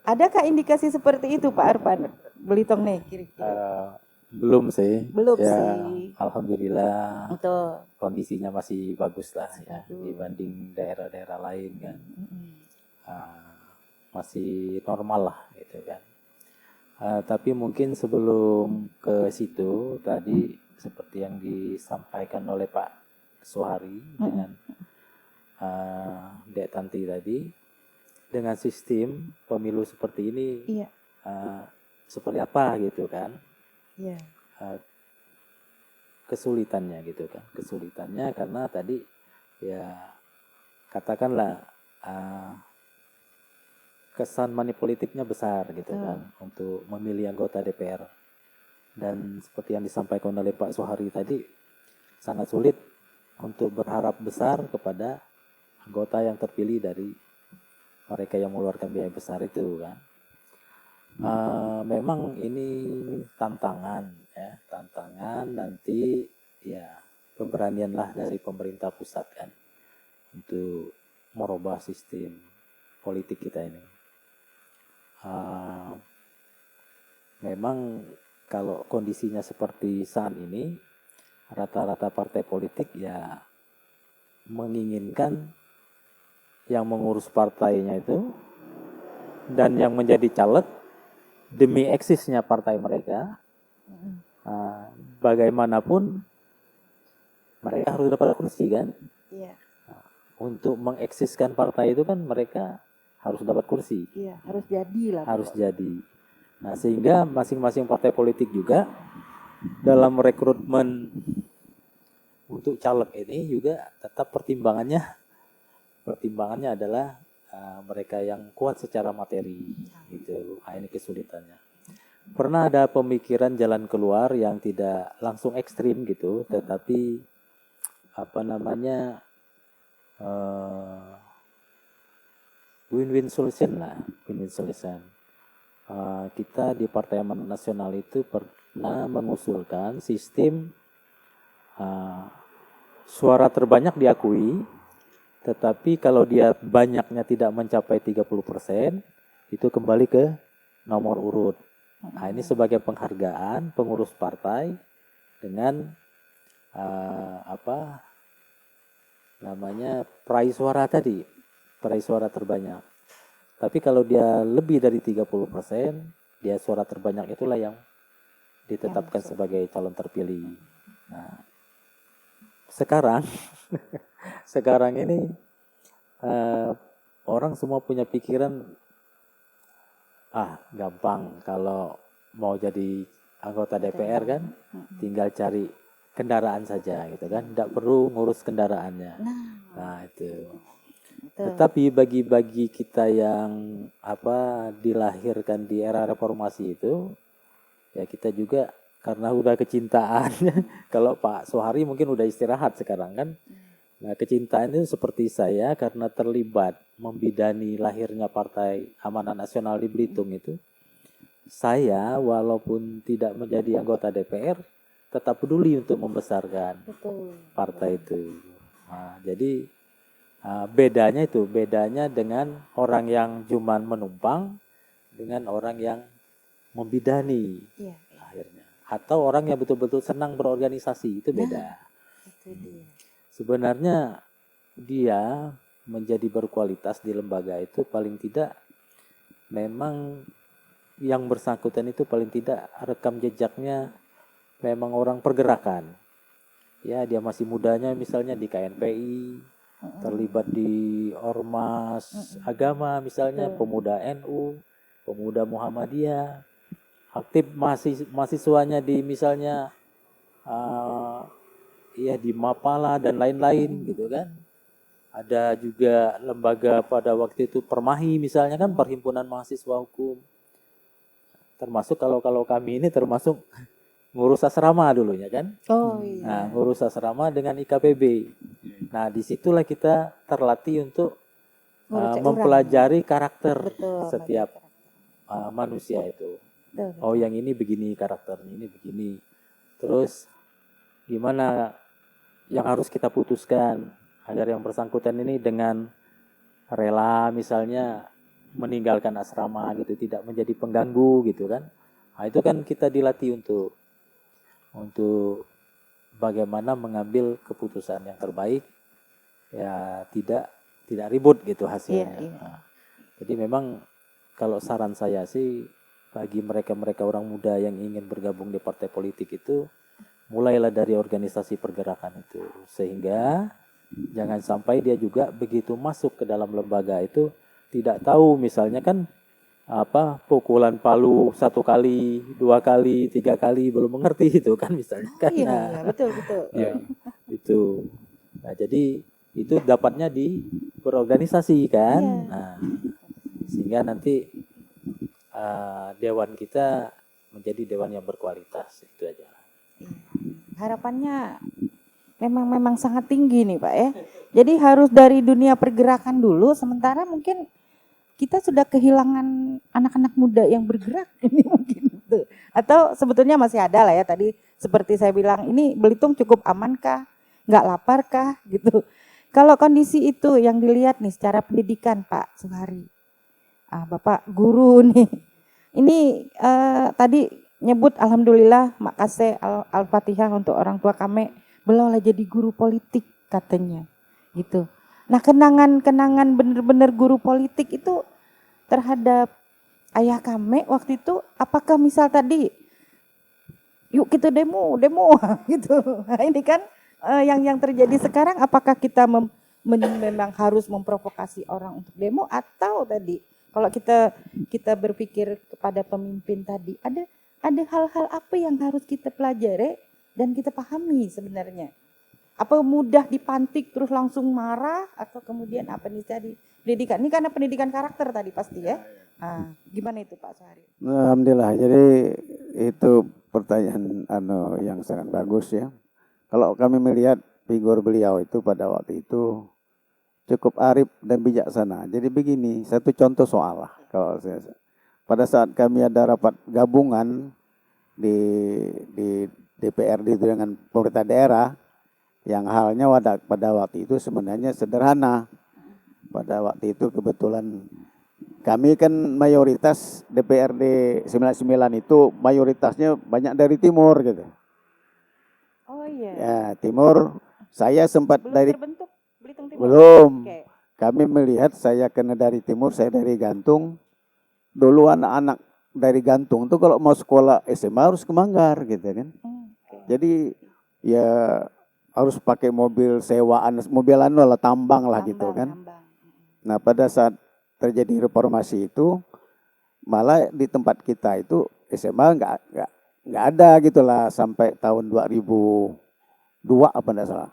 Adakah indikasi seperti itu Pak Arpan? Belitung nih kira-kira. Belum sih. Belum ya, sih. Alhamdulillah Betul. kondisinya masih bagus lah ya Bagus. dibanding daerah-daerah lain kan. Masih normal lah gitu kan. Tapi mungkin sebelum ke situ tadi seperti yang disampaikan oleh Pak Suhari dengan Dek Tanti tadi, dengan sistem pemilu seperti ini Iya. seperti apa gitu kan. Iya. Kesulitannya gitu kan, kesulitannya karena tadi ya katakanlah kesan manipolitiknya besar gitu kan untuk memilih anggota DPR, dan seperti yang disampaikan oleh Pak Suhari tadi sangat sulit untuk berharap besar kepada anggota yang terpilih dari mereka yang mengeluarkan biaya besar itu kan. Memang ini tantangan ya, tantangan nanti ya keberanian lah dari pemerintah pusat kan untuk merubah sistem politik kita ini. Memang kalau kondisinya seperti saat ini, rata-rata partai politik ya menginginkan yang mengurus partainya itu dan yang menjadi caleg demi eksisnya partai mereka, bagaimanapun mereka harus dapat kursi kan. Iya. Untuk mengeksiskan partai itu kan mereka harus dapat kursi. Iya, harus jadi lah. Harus jadi. Nah, sehingga masing-masing partai politik juga dalam rekrutmen untuk caleg ini juga tetap pertimbangannya adalah mereka yang kuat secara materi gitu. Ini kesulitannya. Pernah ada pemikiran jalan keluar yang tidak langsung ekstrim gitu, tetapi win-win solution lah, win-win solution. Kita di Partai Amanat Nasional itu pernah mengusulkan sistem suara terbanyak diakui, tetapi kalau dia banyaknya tidak mencapai 30%, itu kembali ke nomor urut. Nah, ini sebagai penghargaan pengurus partai dengan peraih suara tadi, peraih suara terbanyak. Tapi kalau dia lebih dari 30%, dia suara terbanyak itulah yang ditetapkan sebagai calon terpilih. Nah, sekarang ini orang semua punya pikiran gampang kalau mau jadi anggota DPR kan, tinggal cari kendaraan saja gitu kan, tidak perlu ngurus kendaraannya. Nah itu. Tetapi bagi kita yang dilahirkan di era reformasi itu, ya kita juga karena udah kecintaan. Kalau Pak Suhari mungkin udah istirahat sekarang kan. Nah, kecintaan itu seperti saya karena terlibat membidani lahirnya Partai Amanat Nasional di Belitung itu. Saya walaupun tidak menjadi anggota DPR, tetap peduli untuk membesarkan partai itu. Nah, jadi bedanya dengan orang yang cuman menumpang dengan orang yang membidani akhirnya, atau orang yang betul-betul senang berorganisasi, itu beda. Sebenarnya dia menjadi berkualitas di lembaga itu paling tidak memang yang bersangkutan itu paling tidak rekam jejaknya memang orang pergerakan. Ya, dia masih mudanya misalnya di KNPI, terlibat di ormas agama misalnya, pemuda NU, pemuda Muhammadiyah, aktif mahasiswanya di misalnya di Mapala dan lain-lain gitu kan. Ada juga lembaga pada waktu itu Permahi misalnya kan, Perhimpunan Mahasiswa Hukum. termasuk kalau kami ini termasuk ngurus asrama dulunya kan. Oh iya. Nah, ngurus asrama dengan IKPB. Nah, disitulah kita terlatih untuk Ngurus orang. mempelajari karakter Betul. setiap manusia itu. Betul. Oh, yang ini begini karakternya, ini begini. Terus gimana yang harus kita putuskan agar yang bersangkutan ini dengan rela misalnya meninggalkan asrama gitu, tidak menjadi pengganggu gitu kan. Nah, itu kan kita dilatih untuk bagaimana mengambil keputusan yang terbaik, ya tidak ribut gitu hasilnya. Iya. Nah, jadi memang kalau saran saya sih bagi mereka orang muda yang ingin bergabung di partai politik itu, mulailah dari organisasi pergerakan itu, sehingga jangan sampai dia juga begitu masuk ke dalam lembaga itu tidak tahu misalnya kan pukulan palu 1 kali, 2 kali, 3 kali belum mengerti itu kan misalnya kan. Iya, betul. Ya, itu. Nah, jadi itu dapatnya di berorganisasi kan. Iya. Nah, sehingga nanti dewan kita menjadi dewan yang berkualitas, itu aja. Iya. Harapannya memang sangat tinggi nih Pak ya. Jadi harus dari dunia pergerakan dulu, sementara mungkin kita sudah kehilangan anak-anak muda yang bergerak ini mungkin itu. Atau sebetulnya masih ada lah ya, tadi seperti saya bilang, ini Belitung cukup amankah, nggak laparkah gitu. Kalau kondisi itu yang dilihat nih secara pendidikan Pak Suhari, Bapak guru nih, ini tadi nyebut alhamdulillah makasih al-fatihah untuk orang tua kami, beliau lah jadi guru politik katanya gitu. Nah kenangan bener-bener guru politik itu terhadap ayah kami waktu itu, apakah misal tadi yuk kita demo gitu. Nah ini kan yang terjadi sekarang, apakah kita memang harus memprovokasi orang untuk demo, atau tadi kalau kita berpikir kepada pemimpin tadi, ada hal-hal apa yang harus kita pelajari dan kita pahami sebenarnya? Apa mudah dipantik terus langsung marah, atau kemudian apa nih tadi pendidikan? Ini karena pendidikan karakter tadi pasti ya. Nah, gimana itu Pak Suhari? Alhamdulillah. Jadi itu pertanyaan yang sangat bagus ya. Kalau kami melihat figur beliau itu pada waktu itu cukup arif dan bijaksana. Jadi begini, satu contoh soal lah. Kalau pada saat kami ada rapat gabungan di DPRD itu dengan pemerintah daerah, yang halnya pada waktu itu sebenarnya sederhana. Pada waktu itu kebetulan kami kan mayoritas DPRD 99 itu mayoritasnya banyak dari timur gitu. Oh iya. Ya, timur. Saya sempat Belum dari terbentuk Belitung Timur. belum. Oke. Kami melihat saya kena dari timur, saya dari Gantung. Dulu anak-anak dari Gantung tuh kalau mau sekolah SMA harus ke Manggar gitu kan. Okay. Jadi ya harus pakai mobil sewaan, mobil lah tambang lah gitu kan. Tambang. Nah pada saat terjadi reformasi itu, malah di tempat kita itu SMA nggak ada gitulah sampai tahun 2002 apa enggak salah.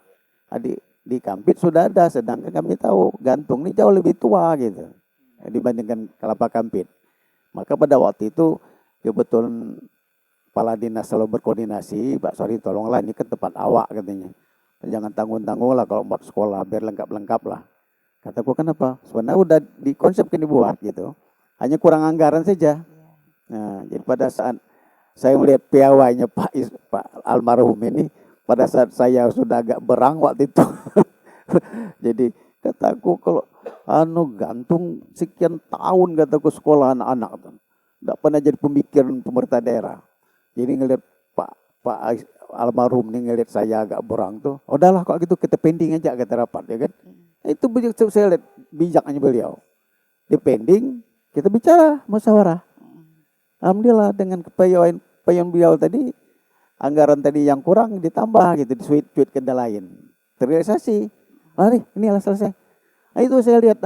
Di Kampit sudah ada, sedangkan kami tahu Gantung ini jauh lebih tua gitu dibandingkan Kelapa Kampit. Maka pada waktu itu kebetulan Kepala Dinas selalu berkoordinasi, Pak Suhari tolonglah ini ke tempat awak katanya. Jangan tanggung-tanggung lah kalau buat sekolah, biar lengkap-lengkap lah. Kataku kenapa? Sebenarnya udah dikonsepkan dibuat gitu. Hanya kurang anggaran saja. Nah, jadi pada saat saya melihat piawainya Pak almarhum ini, pada saat saya sudah agak berang waktu itu. Jadi kataku kalau Gantung sekian tahun kataku sekolah anak-anak. Tidak pernah jadi pemikiran pemerintah daerah. Jadi ngelihat Pak almarhum ini ngelihat saya agak berang tuh, udahlah kok gitu kita pending aja kata rapat ya kan. Itu saya lihat bijaknya beliau. Di pending kita bicara musyawarah. Alhamdulillah dengan kepayoan beliau tadi, anggaran tadi yang kurang ditambah gitu, disuit kenda lain. Terrealisasi. Mari inilah selesai. Nah, itu saya lihat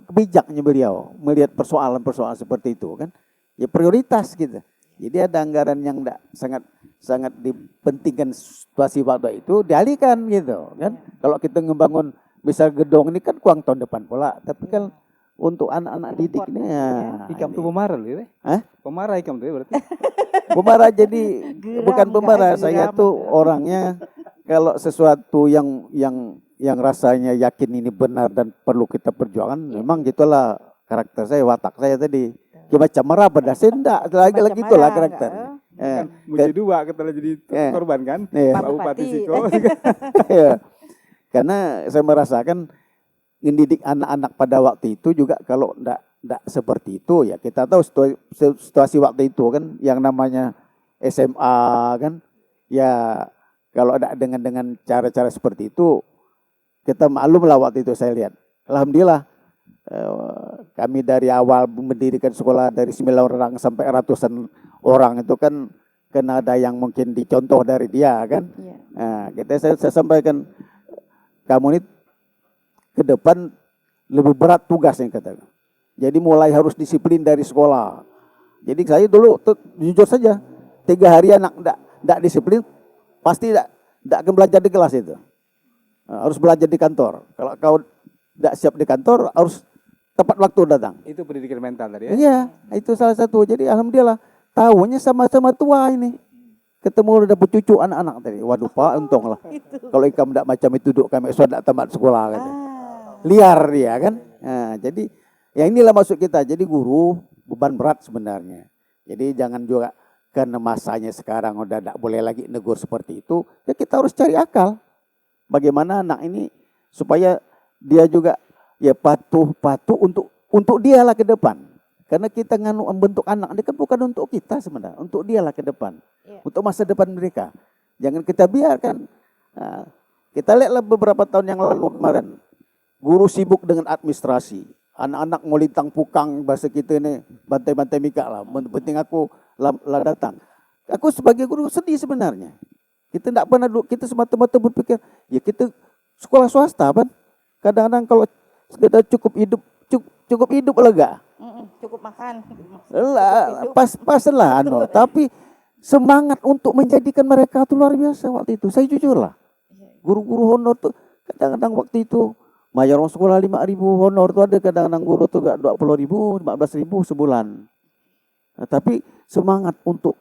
kebijaknya beliau melihat persoalan-persoalan seperti itu kan. Ya prioritas gitu. Jadi ada anggaran yang sangat dipentingkan situasi waktu itu dialihkan gitu kan. Kalau kita ngebangun misal gedung ini kan kurang tahun depan pula, tapi kan untuk anak-anak didiknya. Ya, Ikam tuh ini. pemarah loh, Hah? Pemarah ikam tuh ya berarti. Pemarah jadi Geram, bukan pemarah, nggak saya geram. tuh orangnya kalau sesuatu yang rasanya yakin ini benar dan perlu kita perjuangan, memang gitulah karakter saya, watak saya tadi. Cuma marah pada saya enggak, lagi itulah marah, karakter. enggak. Kan muji dua kita jadi korban kan. Iya. Pak Bupati Siko. Iya. Karena saya merasakan mendidik anak-anak pada waktu itu juga kalau enggak seperti itu ya kita tahu situasi waktu itu kan yang namanya SMA kan ya kalau ada dengan cara-cara seperti itu kita maklum lah waktu itu saya lihat. Alhamdulillah kami dari awal mendirikan sekolah dari 9 orang sampai ratusan orang itu kan ada yang mungkin dicontoh dari dia kan. Iya. Nah, saya sampaikan kamu ini ke depan lebih berat tugasnya katakan. Jadi mulai harus disiplin dari sekolah. Jadi saya dulu jujur saja 3 hari anak enggak disiplin pasti enggak akan belajar di kelas itu. Nah, harus belajar di kantor. Kalau kau enggak siap di kantor harus tepat waktu datang. Itu pendidikan mental tadi ya. Iya, itu salah satu. Jadi alhamdulillah tahunya sama-sama tua ini. Ketemu udah cucu anak-anak tadi. Waduh Pak, untung lah. Kalau ikam enggak macam itu duduk kami sudah tamat sekolah kata. Liar dia kan. Nah, jadi ya inilah maksud kita. Jadi guru beban berat sebenarnya. Jadi jangan juga karena masanya sekarang udah enggak boleh lagi negur seperti itu, ya kita harus cari akal. Bagaimana anak ini supaya dia juga ya patuh untuk dia lah ke depan. Karena kita membentuk anak ini kan bukan untuk kita sebenarnya, untuk dia lah ke depan. Iya. Untuk masa depan mereka. Jangan kita biarkan. Nah, kita lihatlah beberapa tahun yang lalu kemarin. Guru sibuk dengan administrasi. Anak-anak ngolintang pukang bahasa kita ini, bantai-bantai mika lah. Penting aku lah datang. Aku sebagai guru sedih sebenarnya. Kita tidak pernah, kita semata-mata berpikir, ya kita sekolah swasta kan. Kadang-kadang kalau sekedar cukup hidup lega. Cukup makan. Lah, pas lah tapi semangat untuk menjadikan mereka itu luar biasa waktu itu. Saya jujur lah. Guru-guru honor tuh kadang-kadang waktu itu bayar orang sekolah 5.000 honor tuh ada kadang-kadang guru tuh gak 20.000, 15.000 sebulan. Nah, tapi semangat untuk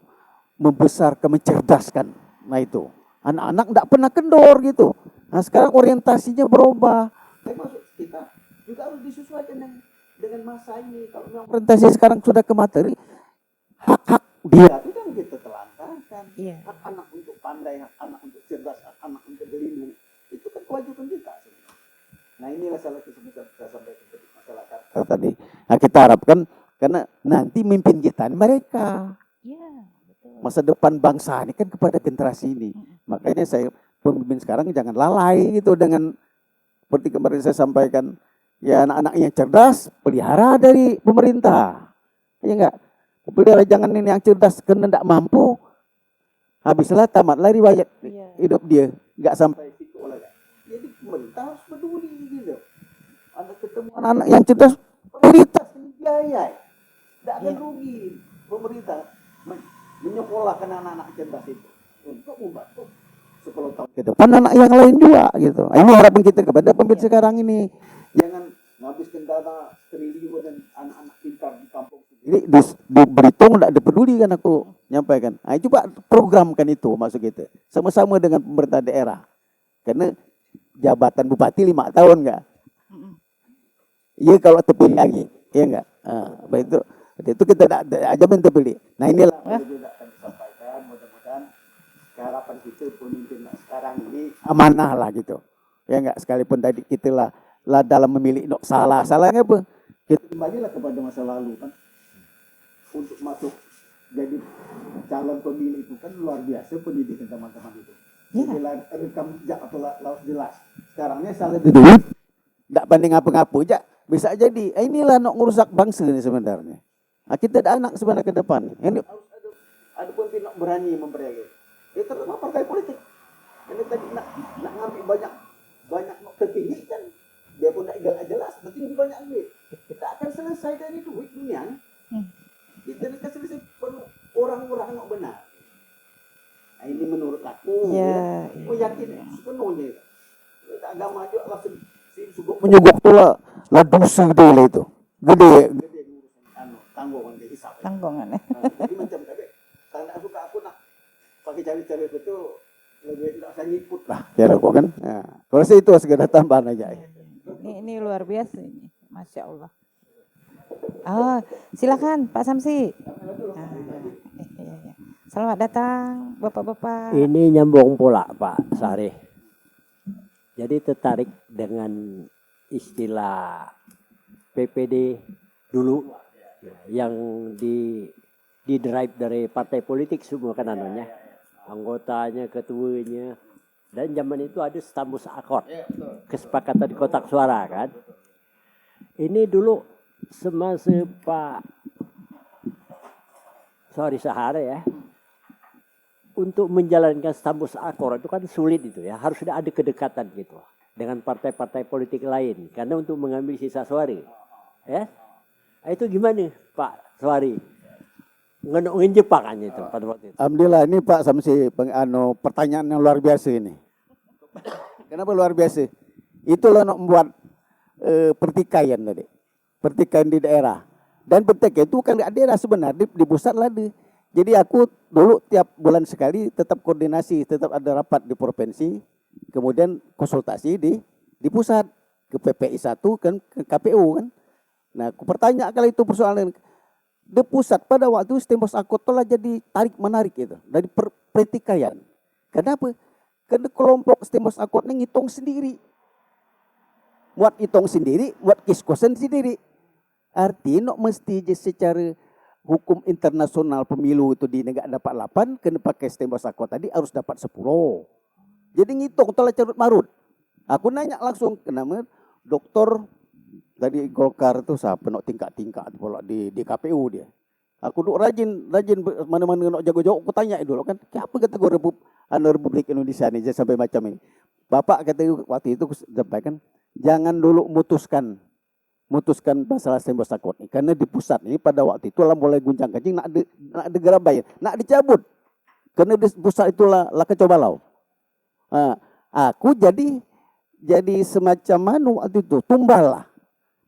membesarkan, mencerdaskan. Nah itu. Anak-anak enggak pernah kendor gitu. Nah sekarang orientasinya berubah. Maksud kita juga harus disesuaikan dengan masa ini. Kalau memang orientasi sekarang sudah ke materi, hak-hak dia itu kan kita telantarkan. Iya. Hak anak untuk pandai, hak anak untuk cerdas, hak anak untuk berlindung. Itu kan kewajiban kita sebenarnya. Nah inilah salah satu saya sampaikan ke masyarakat tadi. Nah kita harapkan karena nanti mimpin kita mereka. Iya, betul. Masa depan bangsa ini kan kepada generasi ini. Makanya saya pemimpin sekarang jangan lalai gitu dengan seperti kemarin saya sampaikan. Ya anak-anak yang cerdas pelihara dari pemerintah. Ya enggak? Pelihara jangan ini yang cerdas karena enggak mampu. Habislah tamatlah riwayat hidup dia. Enggak sampai situ lah. Jadi pemerintah harus peduli gitu. Ada ketemu anak-anak yang cerdas pemerintah biaya. Enggak akan rugi pemerintah menyekolahkan anak-anak cerdas itu untuk membantu 10 tahun ke depan anak yang lain juga gitu. Ini harapan kita kepada pemimpin sekarang ini. Jangan menghabiskan dana triliun dan anak-anak pintar di kampung sendiri. Di Belitung tidak dipeduli kan aku nyampaikan. Nah, coba programkan itu maksud kita. Sama-sama dengan pemerintah daerah. Karena jabatan bupati 5 tahun enggak? Iya kalau terpilih lagi. Iya enggak? Nah, itu kita aja terpilih. Nah inilah juga akan disampaikan. Mudah-mudahan harapan kita pemimpin sekarang ini amanah lah gitu. Ya enggak? Sekalipun tadi kita lah dalam memilih salahnya apa? Kita kembalilah kepada masa lalu kan. Untuk masuk jadi calon pemilih itu kan luar biasa pendidikan teman-teman itu. Jadi rekam jejak atau laut jelas. Sekarangnya salah duit, enggak banding apa-apa aja bisa jadi. Inilah nak ngerusak bangsa ini sebenarnya. Nah, kita ada anak sebenarnya ke depan. Ini harus ada pemimpin nak berani memberi. Ya terutama partai politik. Ini tadi nak ngambil banyak nak terpilih kan. Dia pun tidak jelas, berarti lebih banyak duit. Kita akan selesai dari duit dunia. Kita akan selesai penuh orang-orang yang benar. Nah, ini menurut aku. Ya. Aku yakin sepenuhnya itu. Agama juga langsung menyogok tu lah dosa dia itu. gede tanggungan di hisap. Tanggungan. Jadi macam tadi, tak suka aku nak pakai cari-cari itu lebih tak usah nyiput lah. Kira kok kan. Nah, kalau saya itu segera tambahan aja. Ini luar biasa ini, Masya Allah. Oh, silakan Pak Samsi. Iya. Selamat datang Bapak-bapak. Ini nyambung pula Pak Sareh. Jadi tertarik dengan istilah PPD dulu yang di drive dari partai politik semua kan anunya, anggotanya, ketuanya, dan zaman itu ada Stambus Akord, kesepakatan di kotak suara kan. Ini dulu semasa Pak Sahara ya, untuk menjalankan Stambus Akord itu kan sulit itu ya, harus ada kedekatan gitu dengan partai-partai politik lain karena untuk mengambil sisa suara ya. Itu gimana Pak Suari? Ngejepakannya itu pada waktu itu. Alhamdulillah ini Pak Samsi pertanyaan yang luar biasa ini. Kenapa luar biasa? Itu loh membuat pertikaian tadi. Pertikaian di daerah. Dan pertikaian itu kan di daerah sebenarnya di pusat lah. Jadi aku dulu tiap bulan sekali tetap koordinasi, tetap ada rapat di provinsi, kemudian konsultasi di pusat ke PPI 1 kan ke KPU kan. Nah, aku bertanya kalau itu persoalan di pusat pada waktu Stambus Akord telah jadi tarik menarik itu dari pertikaian. Kenapa? Karena kelompok Stambus Akord ini ngitung sendiri, buat hitung sendiri, buat kiskosan sendiri. Artinya mesti secara hukum internasional pemilu itu di negara dapat 8, kena pakai Stambus Akord tadi harus dapat 10. Jadi ngitung telah carut marut. Aku nanya langsung kenapa dokter tadi Golkar itu siapa nak tingkat-tingkat pula di KPU dia. Aku duk rajin mana-mana nak jago-jago aku tanya dulu kan. Apa kata gue Republik Indonesia ni sampai macam ini. Bapak kata waktu itu sampaikan jangan dulu mutuskan masalah Stambus Akord ini karena di pusat ini pada waktu itu lah mulai guncang-gancing nak ada gerabai, nak dicabut. Karena di pusat itulah kacau balau. Aku jadi semacam manu waktu itu tumbal lah.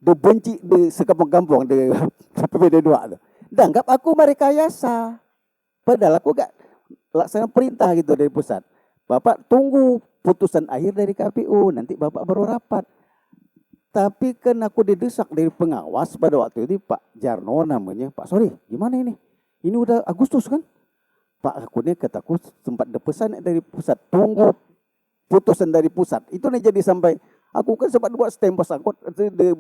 Dibenci di sekampung-kampung di PPD 2 tu. Dianggap aku merekayasa. Padahal aku gak laksana perintah gitu dari pusat. Bapak tunggu putusan akhir dari KPU, nanti Bapak baru rapat. Tapi kan aku didesak dari pengawas pada waktu itu Pak Jarno namanya. Pak sorry, gimana ini? Ini udah Agustus kan? Pak aku ni kataku sempat ada pesan dari pusat. Tunggu putusan dari pusat. Itu nih jadi sampai aku kan sempat buat Stambus Akord,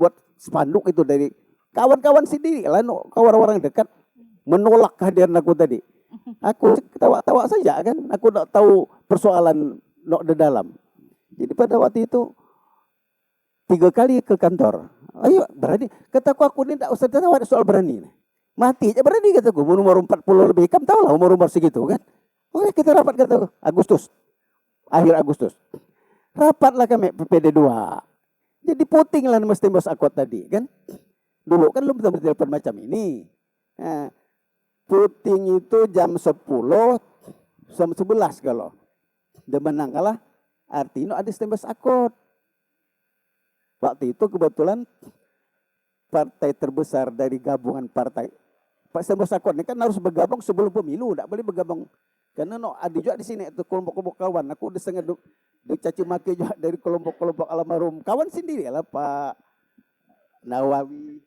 buat spanduk itu dari kawan-kawan sendiri lah, kawan-kawan dekat menolak kehadiran aku tadi. Aku ketawa-tawa saja kan, aku tak tahu persoalan di dalam. Jadi pada waktu itu 3 kali ke kantor. Ayo berani, kataku aku ni tak usah tahu ada soal berani. Mati aja berani kataku, umur 40 lebih, kamu tahu lah umur segitu kan. Oke kita rapat kataku, akhir Agustus. Rapatlah kami PPD 2. Jadi puting lah nama Stambus Akord tadi kan. Dulu kan belum telepon macam ini. Nah, puting itu jam 10 jam 11 kalau. Dan menang kalah artinya ada Stambus Akord. Waktu itu kebetulan partai terbesar dari gabungan partai Pak Stambus Akord ini kan harus bergabung sebelum pemilu, tidak boleh bergabung. Karena ada juga di sini itu kelompok-kelompok kawan. Aku udah setengah dicaci maki juga dari kelompok-kelompok almarhum kawan sendiri lah Pak Nawawi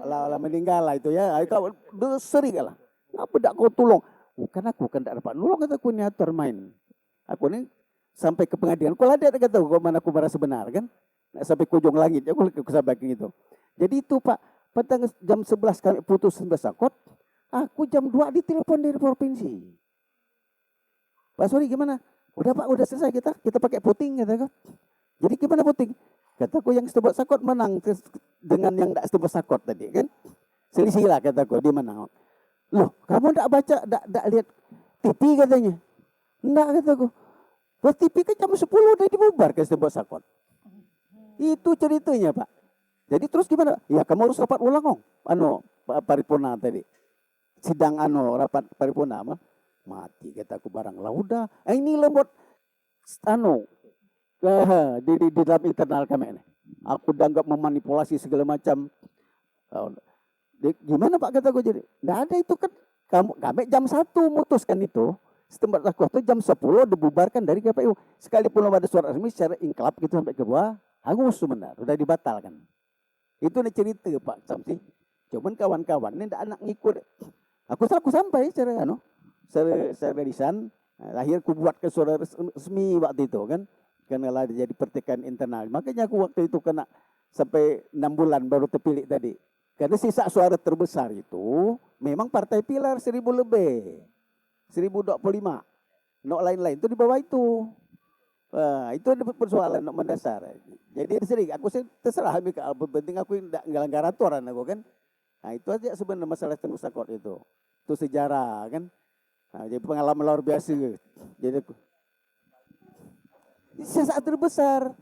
lah meninggal lah itu ya. Kawan sering lah. Apa tak kau tolong? Bukan aku kan tak dapat nolong kata aku ni atur main. Aku ni sampai ke pengadilan. Kalau ada kata aku mana aku merasa benar kan? Sampai ke ujung langit aku sampai ke gitu. Jadi itu Pak, pada jam 11 kami putus Stambus Akord. Aku jam 2 ditelepon dari provinsi. Pak sorry gimana? Udah Pak, udah selesai kita pakai voting kata kau. Jadi gimana voting? Kataku yang Stambus Akord menang dengan yang tidak Stambus Akord tadi kan. Selisih lah kataku dia menang. Loh, kamu tidak baca, tidak lihat TV katanya. Enggak kataku. Buat TV kan jam 10 udah dibubarkan Stambus Akord. Itu ceritanya Pak. Jadi terus gimana? Ya kamu harus rapat ulang kok. Paripurna tadi. Sidang rapat paripurna mati kataku barang lah udah. Ini lembut di dalam internal kami ini. Aku dianggap memanipulasi segala macam. Oh, gimana Pak kata gue jadi? Nggak ada itu kan kami jam 1 memutuskan itu. Setempat waktu jam 10 dibubarkan dari KPU. Sekalipun ada surat resmi secara ingklap gitu sampai ke bawah, hangus sebenarnya, udah dibatalkan. Itu nih cerita Pak Samsi. Cuman kawan-kawan ini tidak anak ngikut. Aku sampai secara lisan. Akhirnya aku buat ke surat resmi waktu itu kan. Karena lah jadi pertikaian internal. Makanya aku waktu itu kena sampai 6 bulan baru terpilih tadi. Karena sisa suara terbesar itu memang partai pilar 1000 lebih. 1025. Nok lain-lain itu di bawah itu. Itu ada persoalan nok mendasar. Jadi sering aku terserah penting aku enggak ngelanggar aturan aku kan. Nah, itu aja sebenarnya masalah tembus akor itu. Itu sejarah kan. Nah, jadi pengalaman luar biasa. Jadi saat terbesar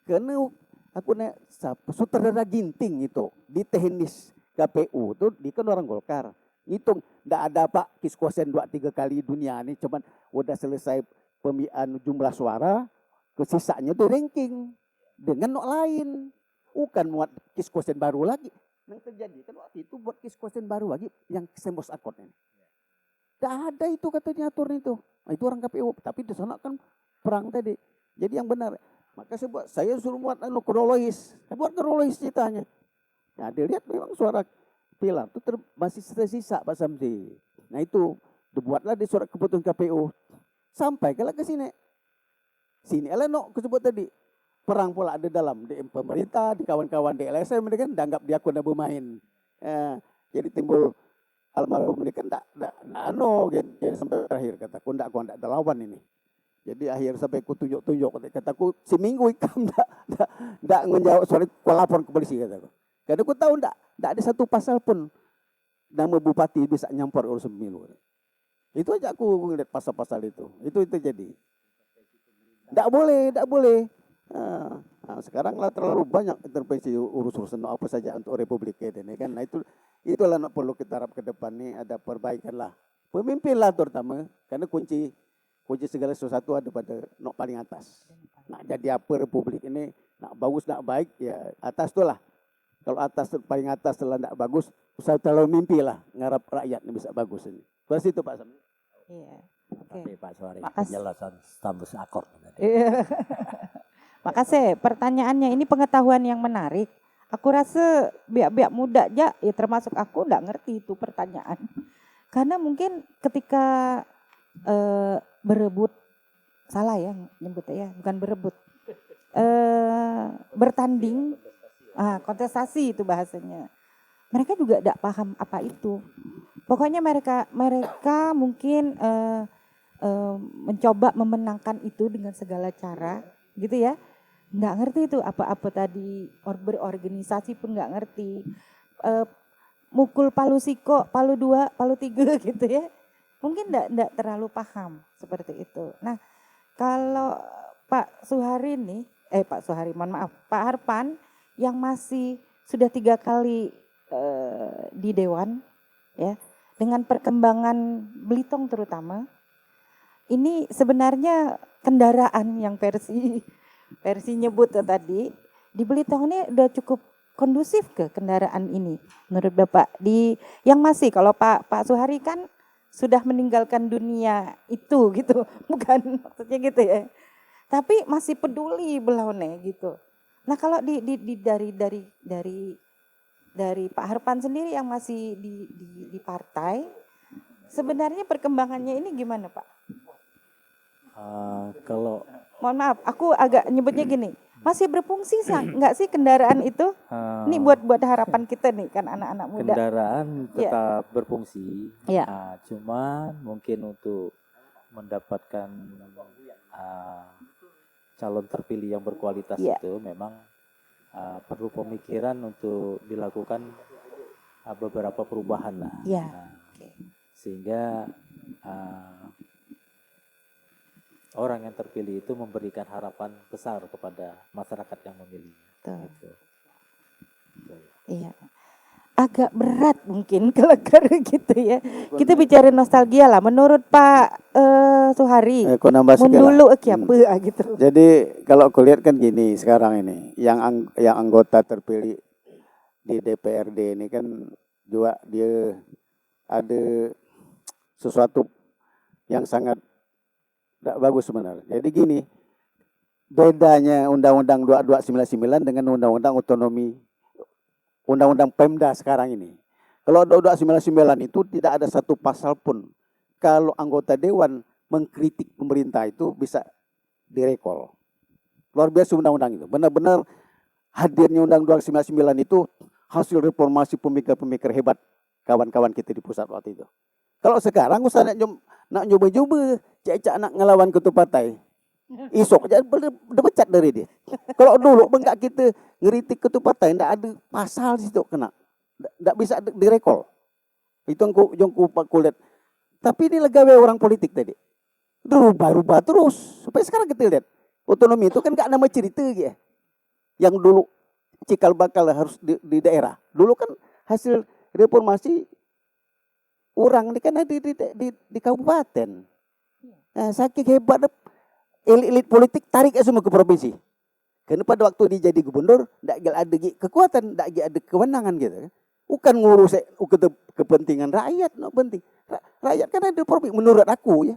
karena aku naik sutradara Ginting itu di teknis KPU itu dia kan orang Golkar. Hitung, tidak ada Pak Kiskosen 2-3 kali dunia ini, cuman udah selesai pemilihan jumlah suara, kesisanya itu ranking dengan nok lain, bukan buat Kiskosen baru lagi. Yang terjadi kan waktu itu buat Kiskosen baru lagi yang sembos akord ini. Tidak ada itu katanya atur itu. Nah, itu orang KPU, tapi di sana kan perang tadi. Jadi yang benar, maka saya suruh buat kronologis, saya buat kronologis ceritanya. Nah, dilihat memang suara pilar itu masih tersisa Pak Samsi. Nah itu dibuatlah di surat keputusan KPU. Sampai kalau ke sini. Sini lah no kesebut tadi. Perang pula ada dalam di pemerintah, di kawan-kawan di LSM mereka kan dianggap dia kena bermain. Jadi timbul almarhum ini kan tak gitu. Sampai terakhir kataku ndak ada lawan ini. Jadi akhir sampai ku tunjuk-tunjuk kataku seminggu ikam ndak menjawab soal lapor ke polisi kataku. Karena aku tahu enggak ada satu pasal pun nama bupati bisa nyampur urusan pemilu. Itu aja aku lihat pasal-pasal itu. Itu jadi. Enggak boleh. Nah, sekarang lah terlalu banyak intervensi urusan apa saja untuk republik ini kan. Nah itulah yang perlu kita harap ke depan nih ada perbaikan lah. Pemimpin lah terutama karena kunci segala sesuatu ada pada nok paling atas. Nah, jadi apa republik ini nak bagus nak baik ya atas itulah. Kalau atas paling atas setelah tidak bagus, usah terlalu mimpi lah ngarap rakyat bisa bagus ini. Terus itu Pak Sam. Iya. Oke, Pak Suari, Makasih. penjelasan status akor. Iya. Makasih. Pertanyaannya ini pengetahuan yang menarik. Aku rasa biak-biak muda aja, ya termasuk aku nggak ngerti itu pertanyaan. Karena mungkin ketika berebut, salah ya nyebutnya ya, bukan berebut. Bertanding, kontestasi itu bahasanya. Mereka juga tidak paham apa itu. Pokoknya mereka mungkin mencoba memenangkan itu dengan segala cara, gitu ya. Nggak ngerti itu apa-apa tadi, berorganisasi pun nggak ngerti. Mukul palu siko, palu 2, palu 3 gitu ya. Mungkin nggak terlalu paham seperti itu. Nah, kalau Pak Suhari nih, Pak Harpan yang masih sudah 3 kali di Dewan, ya, dengan perkembangan Belitung terutama, ini sebenarnya kendaraan yang versi nyebut tadi di Belitung ini udah cukup kondusif ke kendaraan ini menurut Bapak yang masih kalau Pak Suhari kan sudah meninggalkan dunia itu gitu, bukan maksudnya gitu ya, tapi masih peduli belone gitu. Nah kalau dari Pak Harpan sendiri yang masih di partai, sebenarnya perkembangannya ini gimana Pak? Kalau Mohon maaf, aku agak nyebutnya gini, masih berfungsi nggak sih kendaraan itu? Ini buat harapan kita nih kan anak-anak muda. kendaraan tetap berfungsi, Ya. cuman mungkin untuk mendapatkan calon terpilih yang berkualitas itu memang perlu pemikiran untuk dilakukan beberapa perubahan lah. Ya. Sehingga orang yang terpilih itu memberikan harapan besar kepada masyarakat yang memilih. Gitu. Iya. Agak berat mungkin kalau gitu ya. Kita bicara nostalgia lah. Menurut Pak Suhari, dulu apa gitu. Jadi kalau aku lihat kan gini sekarang ini, yang anggota terpilih di DPRD ini kan juga dia ada sesuatu yang sangat tidak bagus sebenarnya. Jadi gini, bedanya Undang-Undang 2299 dengan Undang-Undang Otonomi, Undang-Undang Pemda sekarang ini. Kalau 2299 itu tidak ada satu pasal pun kalau anggota dewan mengkritik pemerintah itu bisa direkol. Luar biasa undang-undang itu. Benar-benar hadirnya Undang-Undang 299 itu hasil reformasi pemikir-pemikir hebat kawan-kawan kita di pusat waktu itu. Kalau sekarang usah nak nyoba-nyoba, cek-cek nak ngelawan ketua partai. Isok aja dipecat dari dia. Kalau dulu bengkak kita ngeritik ketua partai, tidak ada pasal situ kena. Tidak bisa direkol. Itu yang ku lihat. Tapi ini legawe orang politik tadi. Rubah-rubah terus. Sampai sekarang kita lihat. Otonomi itu kan gak nama cerita ya. Yang dulu cikal bakal harus di daerah. Dulu kan hasil reformasi orang ini kan ada di kabupaten. Nah, saking hebat elit-elit politik tarik semua ke provinsi. Karena pada waktu dia jadi gubernur, tidak ada kekuatan, tidak ada kewenangan gitu. Bukan ngurus kepentingan rakyat, no penting. Rakyat kan ada provinsi menurut aku ya.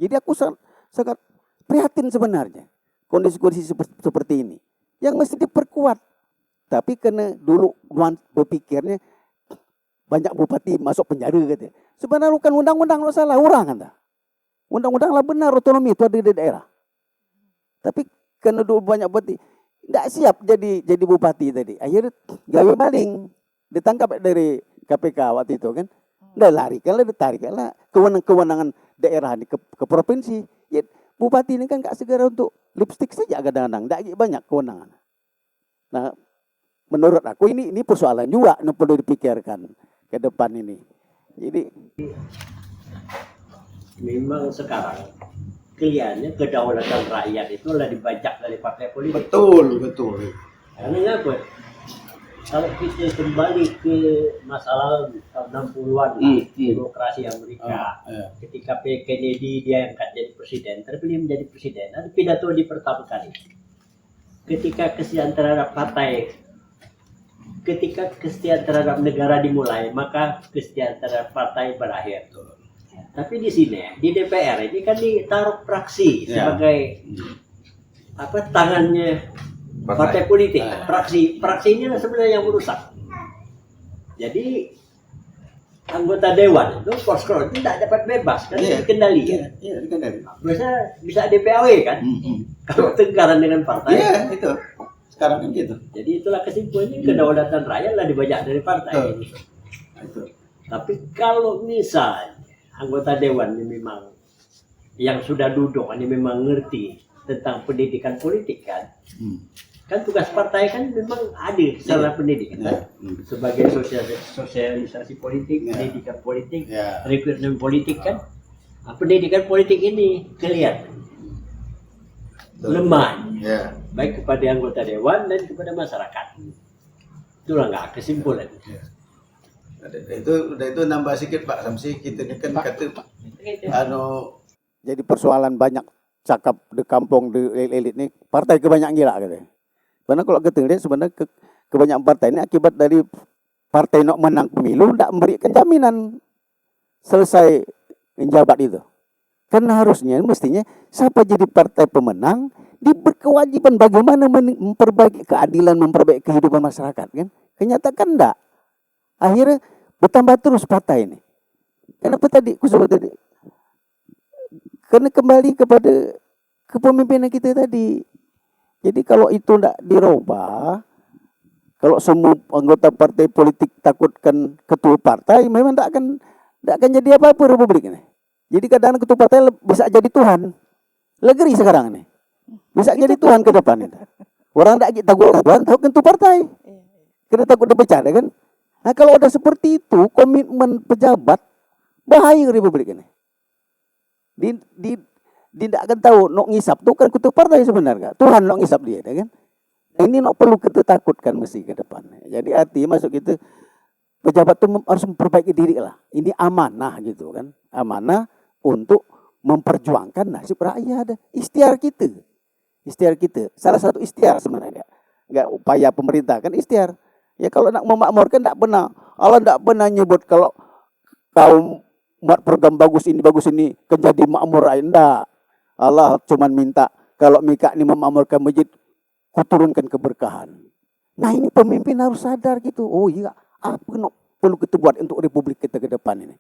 Jadi aku sangat prihatin sebenarnya kondisi-kondisi seperti ini. Yang mesti diperkuat. Tapi karena dulu berpikirnya banyak bupati masuk penjara gitu. Sebenarnya bukan undang-undang lo salah orang kan. Undang-undang lah benar otonomi itu ada di daerah. Tapi karena dulu banyak bupati tidak siap jadi bupati tadi. Akhirnya gawe maling, ditangkap dari KPK waktu itu kan. Udah lari kan, ditarik kan kewenangan daerah ini ke provinsi. Ya, bupati ini kan gak segera untuk lipstick saja kadang-kadang, tidak banyak kewenangan. Nah, menurut aku ini persoalan juga yang perlu dipikirkan ke depan ini. Jadi memang sekarang kelihatannya kedaulatan rakyat itu lah dibajak dari partai politik. betul. Karena apa? Kalau kita kembali ke masalah tahun 60-an demokrasi Amerika, ketika P. Kennedy dia angkat jadi presiden, terpilih menjadi presiden, ada pidato di pertama kali. Ketika kesetiaan terhadap partai, ketika kesetiaan terhadap negara dimulai, maka kesetiaan terhadap partai berakhir. Tapi di sini, di DPR ini kan ditaruh praksi sebagai tangannya partai politik. Praksi ini sebenarnya yang merusak. Jadi anggota dewan itu poskro tidak dapat bebas kan dikendali kan. Bisa DPAW kan. Kalau tengkaran dengan partai. Iya itu. Sekarang kan gitu. Jadi itulah kesimpulannya kedaulatan rakyat lah dibajak dari partai. Itu. Tapi kalau misalnya anggota dewan ini memang yang sudah duduk ini memang ngerti tentang pendidikan politik kan. Kan tugas partai kan memang ada secara pendidikan kan? Sebagai sosialisasi politik, pendidikan politik, rekrutmen politik kan. Nah, pendidikan politik ini kelihatan lemah, baik kepada anggota dewan dan kepada masyarakat. Itulah nggak kesimpulan. Itu nambah sedikit Pak Samsi, kita ini kan kata jadi persoalan banyak cakap di kampung di elit ini partai kebanyakan gila katanya. Karena kalau kita lihat sebenarnya kebanyakan partai ini akibat dari partai nak menang pemilu tidak memberikan jaminan selesai menjabat itu. Karena harusnya mestinya siapa jadi partai pemenang berkewajiban bagaimana memperbaiki keadilan, memperbaiki kehidupan masyarakat kan. Kenyatakan enggak. Akhirnya bertambah terus partai ini. Kenapa tadi aku sebut tadi? Karena kembali kepada kepemimpinan kita tadi. Jadi kalau itu tidak dirubah, kalau semua anggota partai politik takutkan ketua partai, memang tidak akan jadi apa-apa republik ini. Jadi kadang-kadang ketua partai bisa jadi Tuhan. Negeri sekarang ini. Bisa jadi Tuhan ke depan itu. Orang tidak takut Tuhan, takut ketua partai. Kita takut dipecat kan. Nah kalau ada seperti itu, komitmen pejabat, bahaya republik ini. Tidak akan tahu nok ngisap tuh kan ketua partai sebenarnya. Tuhan nok ngisap dia kan. Nah, ini nok perlu kita takutkan mesti ke depan. Jadi artinya masuk itu pejabat tuh harus memperbaiki diri lah. Ini amanah gitu kan. Amanah untuk memperjuangkan nasib rakyat. Ikhtiar kita. Salah satu ikhtiar sebenarnya. Enggak upaya pemerintah kan ikhtiar. Ya kalau nak memakmurkan tak pernah. Allah tak pernah nyebut kalau kau buat program bagus ini kan jadi makmur rakyat. Enggak. Allah cuman minta kalau Mika ini memakmurkan masjid, kuturunkan keberkahan. Nah ini pemimpin harus sadar gitu. Oh iya, apa yang perlu kita buat untuk republik kita ke depan ini.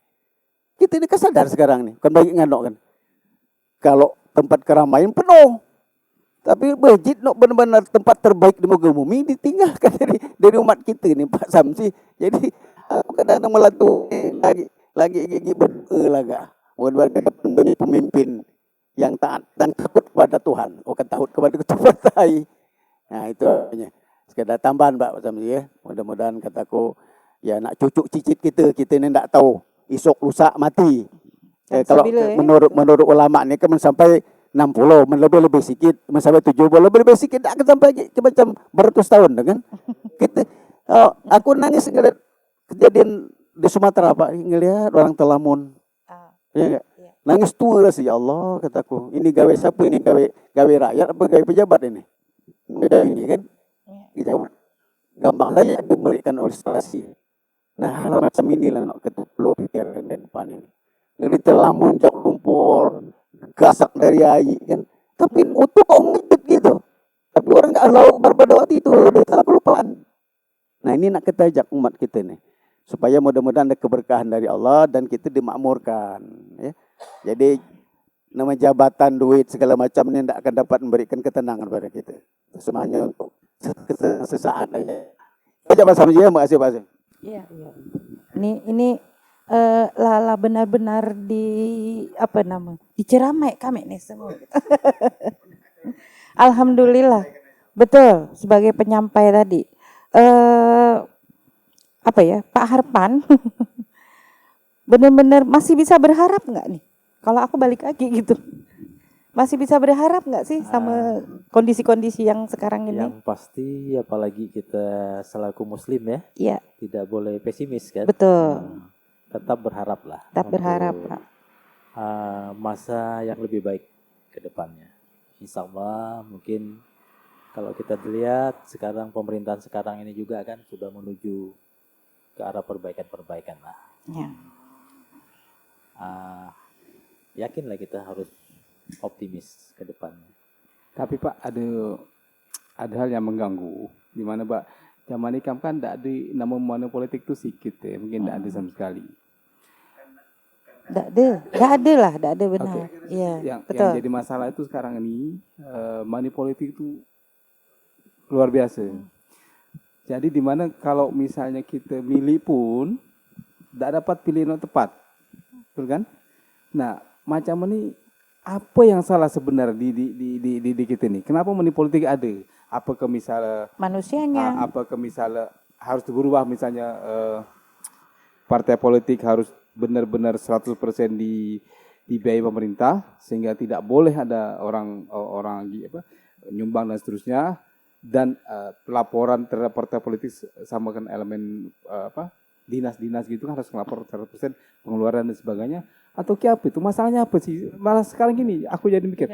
Kita ini kan sadar sekarang nih, kan bagi nganok kan. Kalau tempat keramaian penuh, tapi masjid benar-benar tempat terbaik di muka bumi ditinggalkan dari umat kita ini Pak Samsi. Jadi aku kadang-kadang melatu lagi gigi berlaga. Mudah-mudahan pemimpin yang taat dan takut kepada Tuhan, bukan takut kepada ketua partai. Nah itu artinya. Sekedar tambahan Pak Samsi ya. Mudah-mudahan kataku ya nak cucuk cicit kita ini tidak tahu esok lusa mati. Kalau menurut ulama ini kan sampai 60, lebih sikit, sampai 70, lebih sikit, tak akan sampai macam beratus tahun kan. Kita, aku nangis ngeliat kejadian di Sumatera Pak, ngelihat orang Telamun, ya, nangis tua sih ya Allah kataku, ini gawe siapa ini gawe rakyat apa gawe pejabat ini? Ini kan, kita gampang saja diberikan ilustrasi. Nah hal macam inilah nak kita perlu pikirkan ke depan ini. Dari Telamun jak lumpur, gasak dari air kan. Tapi utuh kok ngikut gitu. Tapi orang nggak tahu pada waktu itu lebih salah kelupaan. Nah ini nak kita ajak umat kita nih. Supaya mudah-mudahan ada keberkahan dari Allah dan kita dimakmurkan. Ya. Jadi nama jabatan, duit, segala macam ini tidak akan dapat memberikan ketenangan pada kita. Semuanya untuk sesaat aja. Aja Pak Samsi, terima kasih Pak Samsi. Iya. Ini Lala benar-benar diceramai kami nih semua. Alhamdulillah. Betul, sebagai penyampai tadi. Pak Harpan benar-benar masih bisa berharap nggak nih? Kalau aku balik lagi gitu. Masih bisa berharap nggak sih sama kondisi-kondisi yang sekarang ini? Yang pasti apalagi kita selaku muslim ya, Iya. tidak boleh pesimis kan. Betul. Tetap berharap lah. Tetap berharap, Pak. Masa yang lebih baik ke depannya. Insya Allah mungkin kalau kita lihat sekarang pemerintahan sekarang ini juga kan sudah menuju ke arah perbaikan-perbaikan lah. Ya. Yakinlah kita harus optimis ke depannya. Tapi Pak ada hal yang mengganggu di mana Pak zaman ini kan tidak ada nama mana politik itu sedikit ya, mungkin tidak ada sama sekali. Tidak ada benar. Iya, betul. Yang jadi masalah itu sekarang ini money politik itu luar biasa. Jadi di mana kalau misalnya kita milih pun tidak dapat pilihan yang tepat, betul kan? Nah macam ini apa yang salah sebenarnya di kita ini? Kenapa money politik ada? Apakah misalnya manusianya? Apakah misalnya harus berubah misalnya partai politik harus benar-benar 100% dibiayai pemerintah sehingga tidak boleh ada orang nyumbang dan seterusnya dan pelaporan terhadap partai politik sama kan elemen dinas-dinas gitu kan harus melapor 100% pengeluaran dan sebagainya. Atau apa itu? Masalahnya apa sih? Malah sekarang gini, aku jadi mikir.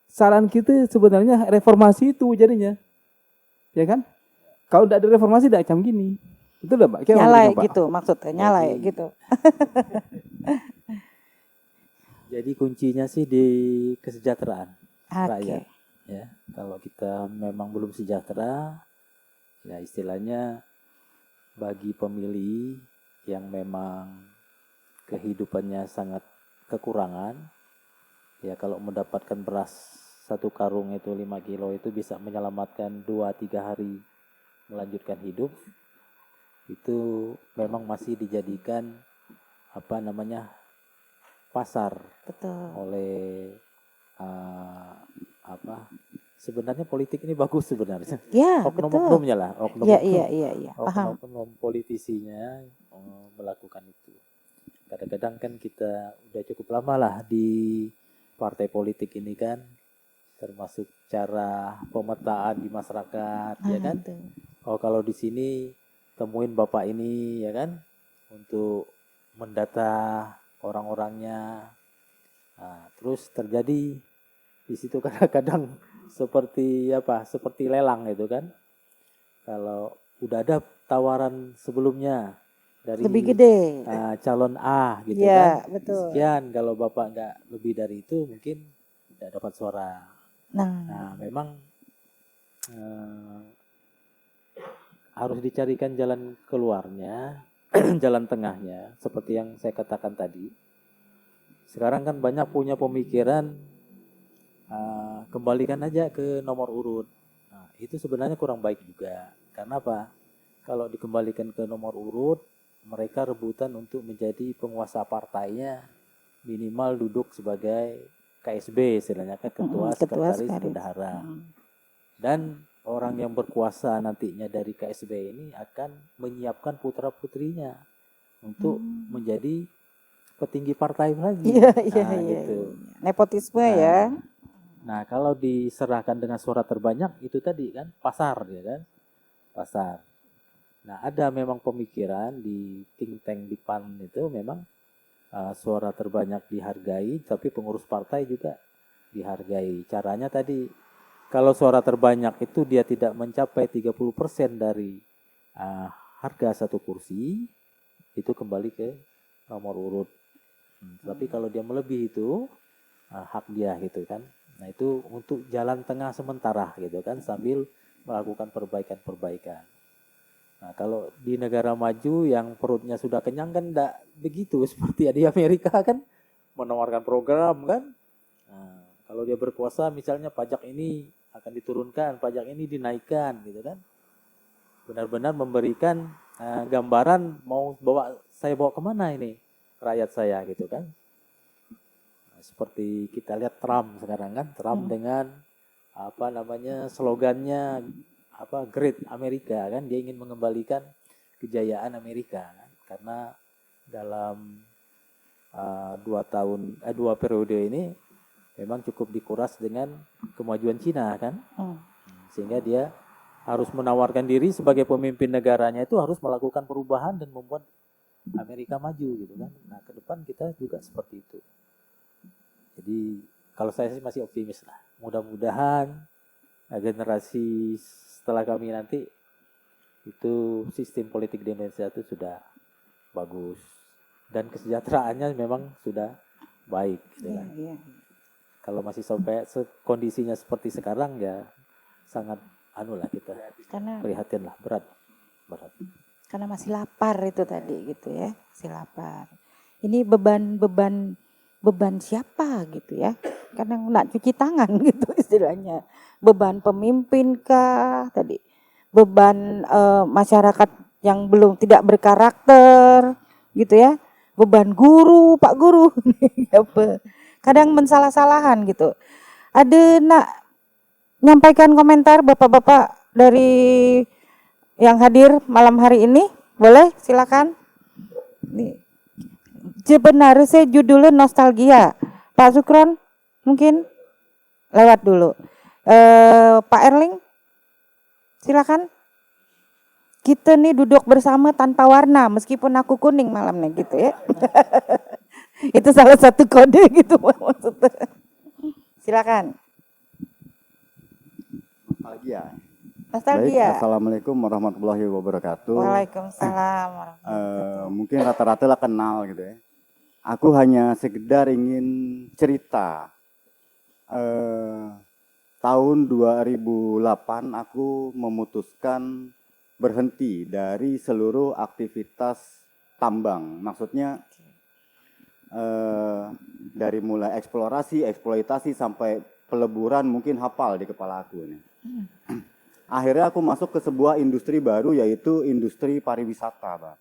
Saran kita sebenarnya reformasi itu jadinya. Ya kan? Kalau tidak ada reformasi tidak macam gini. Betul enggak, Pak? Nyalai gitu maksudnya, nyalai gitu. Jadi kuncinya sih di kesejahteraan Okay. rakyat. Ya, kalau kita memang belum sejahtera, ya istilahnya bagi pemilih yang memang kehidupannya sangat kekurangan, ya kalau mendapatkan beras 1 karung itu 5 kilo itu bisa menyelamatkan 2-3 hari melanjutkan hidup, itu memang masih dijadikan pasar. Betul. Oleh sebenarnya politik ini bagus sebenarnya. Ya, Oknum-oknumnya lah, Iya, paham. oknum politisinya melakukan itu. Kadang-kadang kan kita udah cukup lama lah di partai politik ini kan, termasuk cara pemetaan di masyarakat, ya kan? Oh kalau di sini temuin bapak ini, ya kan, untuk mendata orang-orangnya. Nah, terus terjadi di situ kadang-kadang seperti lelang itu kan. Kalau udah ada tawaran sebelumnya dari Lebih gede. calon A gitu Iya, kan. betul. Sekian, kalau Bapak nggak lebih dari itu mungkin tidak dapat suara. Nah, Nah, memang harus dicarikan jalan keluarnya, jalan tengahnya, seperti yang saya katakan tadi. Sekarang kan banyak punya pemikiran kembalikan aja ke nomor urut. Nah, itu sebenarnya kurang baik juga. Karena apa? Kalau dikembalikan ke nomor urut, mereka rebutan untuk menjadi penguasa partainya, minimal duduk sebagai KSB, istilahnya kan ketua sekretaris bendahara. Dan orang yang berkuasa nantinya dari KSB ini akan menyiapkan putra-putrinya untuk menjadi petinggi partai lagi. Iya, gitu. Nepotisme ya. Nah, kalau diserahkan dengan suara terbanyak itu tadi kan pasar, ya kan? Pasar. Nah, ada memang pemikiran di think tank di PAN itu memang suara terbanyak dihargai, tapi pengurus partai juga dihargai. Caranya tadi, kalau suara terbanyak itu dia tidak mencapai 30% dari harga satu kursi, itu kembali ke nomor urut. Tapi kalau dia melebihi itu, hak dia gitu kan. Nah, itu untuk jalan tengah sementara gitu kan, sambil melakukan perbaikan-perbaikan. Nah, kalau di negara maju yang perutnya sudah kenyang kan enggak begitu, seperti di Amerika kan menawarkan program kan. Nah, kalau dia berkuasa misalnya pajak ini akan diturunkan, pajak ini dinaikkan gitu kan. Benar-benar memberikan gambaran saya bawa kemana ini rakyat saya gitu kan. Nah, seperti kita lihat Trump sekarang kan, Trump dengan slogannya Great Amerika kan, dia ingin mengembalikan kejayaan Amerika kan? Karena dalam 2 periode ini memang cukup dikuras dengan kemajuan Cina kan, sehingga dia harus menawarkan diri sebagai pemimpin negaranya, itu harus melakukan perubahan dan membuat Amerika maju gitu kan. Nah, ke depan kita juga seperti itu. Jadi kalau saya sih masih optimis lah, mudah-mudahan generasi setelah kami nanti itu sistem politik di Indonesia itu sudah bagus dan kesejahteraannya memang sudah baik gitu kan. Kalau masih sampai kondisinya seperti sekarang ya sangat kita prihatin lah, berat. Karena masih lapar itu tadi gitu ya, masih lapar. Ini beban siapa gitu ya? Karena nggak cuci tangan gitu istilahnya. Beban pemimpin kah tadi? Beban masyarakat yang belum tidak berkarakter gitu ya? Beban guru, Pak Guru. Kadang mensalah-salahan gitu. Ada nyampaikan komentar Bapak-bapak dari yang hadir malam hari ini? Boleh, silakan. Nih. Sebenarnya judulnya nostalgia. Pak Sukron mungkin lewat dulu. Pak Erling, silakan. Kita nih duduk bersama tanpa warna, meskipun aku kuning malamnya gitu ya. Itu salah satu kode gitu maksudnya. Silakan. Nostalgia. Nostalgia. Baik, assalamualaikum warahmatullahi wabarakatuh. Waalaikumsalam. Mungkin rata-rata lah kenal gitu ya. Aku hanya sekedar ingin cerita. Tahun 2008 aku memutuskan berhenti dari seluruh aktivitas tambang. Maksudnya dari mulai eksplorasi, eksploitasi sampai peleburan mungkin hafal di kepala aku nih. Akhirnya aku masuk ke sebuah industri baru, yaitu industri pariwisata, Bang.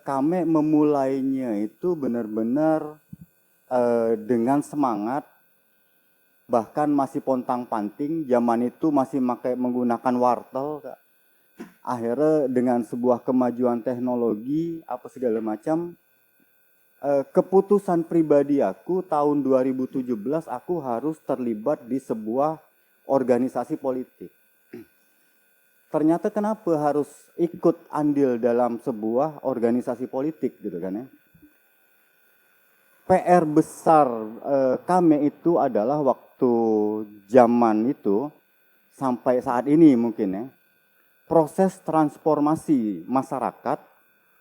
Kami memulainya itu benar-benar dengan semangat, bahkan masih pontang-panting. Zaman itu masih menggunakan wartel, Kak. Akhirnya dengan sebuah kemajuan teknologi apa segala macam, keputusan pribadi aku tahun 2017 aku harus terlibat di sebuah organisasi politik. Ternyata kenapa harus ikut andil dalam sebuah organisasi politik gitu kan ya. PR besar kami itu adalah waktu zaman itu sampai saat ini mungkin ya, proses transformasi masyarakat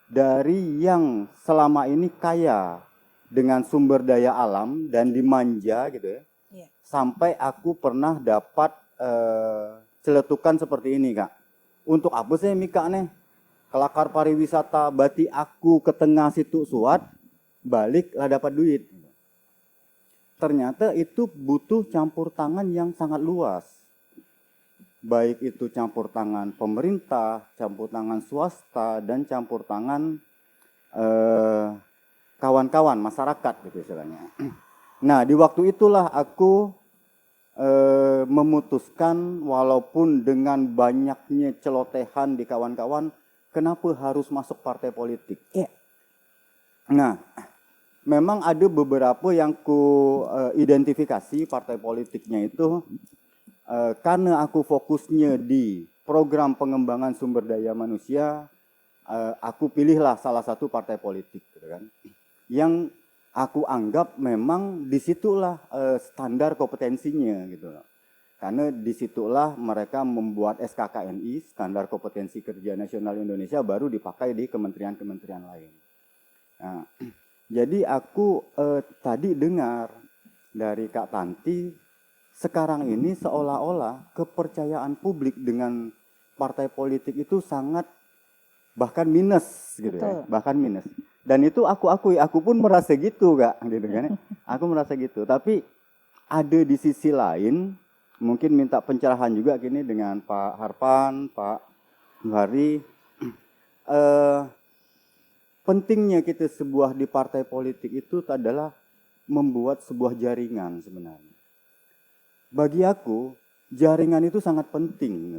dari yang selama ini kaya dengan sumber daya alam dan dimanja gitu ya, Iya. sampai aku pernah dapat celetukan seperti ini Kak. Untuk apa sih Mika nih? Kelakar pariwisata, berarti aku ke tengah situ suat, balik lah dapat duit. Ternyata itu butuh campur tangan yang sangat luas. Baik itu campur tangan pemerintah, campur tangan swasta, dan campur tangan kawan-kawan masyarakat gitu istilahnya. Nah di waktu itulah aku memutuskan walaupun dengan banyaknya celotehan di kawan-kawan, kenapa harus masuk partai politik? Iya. Nah, memang ada beberapa yang ku identifikasi partai politiknya itu karena aku fokusnya di program pengembangan sumber daya manusia, aku pilihlah salah satu partai politik, gitu kan? Yang aku anggap memang disitulah standar kompetensinya, gitu loh. Karena disitulah mereka membuat SKKNI, Standar Kompetensi Kerja Nasional Indonesia, baru dipakai di kementerian-kementerian lain. Nah, jadi aku tadi dengar dari Kak Tanti, sekarang ini seolah-olah kepercayaan publik dengan partai politik itu sangat bahkan minus gitu ya, bahkan minus. Dan itu aku akui, aku pun merasa gitu Kak, gitu kan. Aku merasa gitu, tapi ada di sisi lain. Mungkin minta pencerahan juga gini dengan Pak Harpan, Pak Hari. Pentingnya kita sebuah di partai politik itu adalah membuat sebuah jaringan sebenarnya. Bagi aku, jaringan itu sangat penting.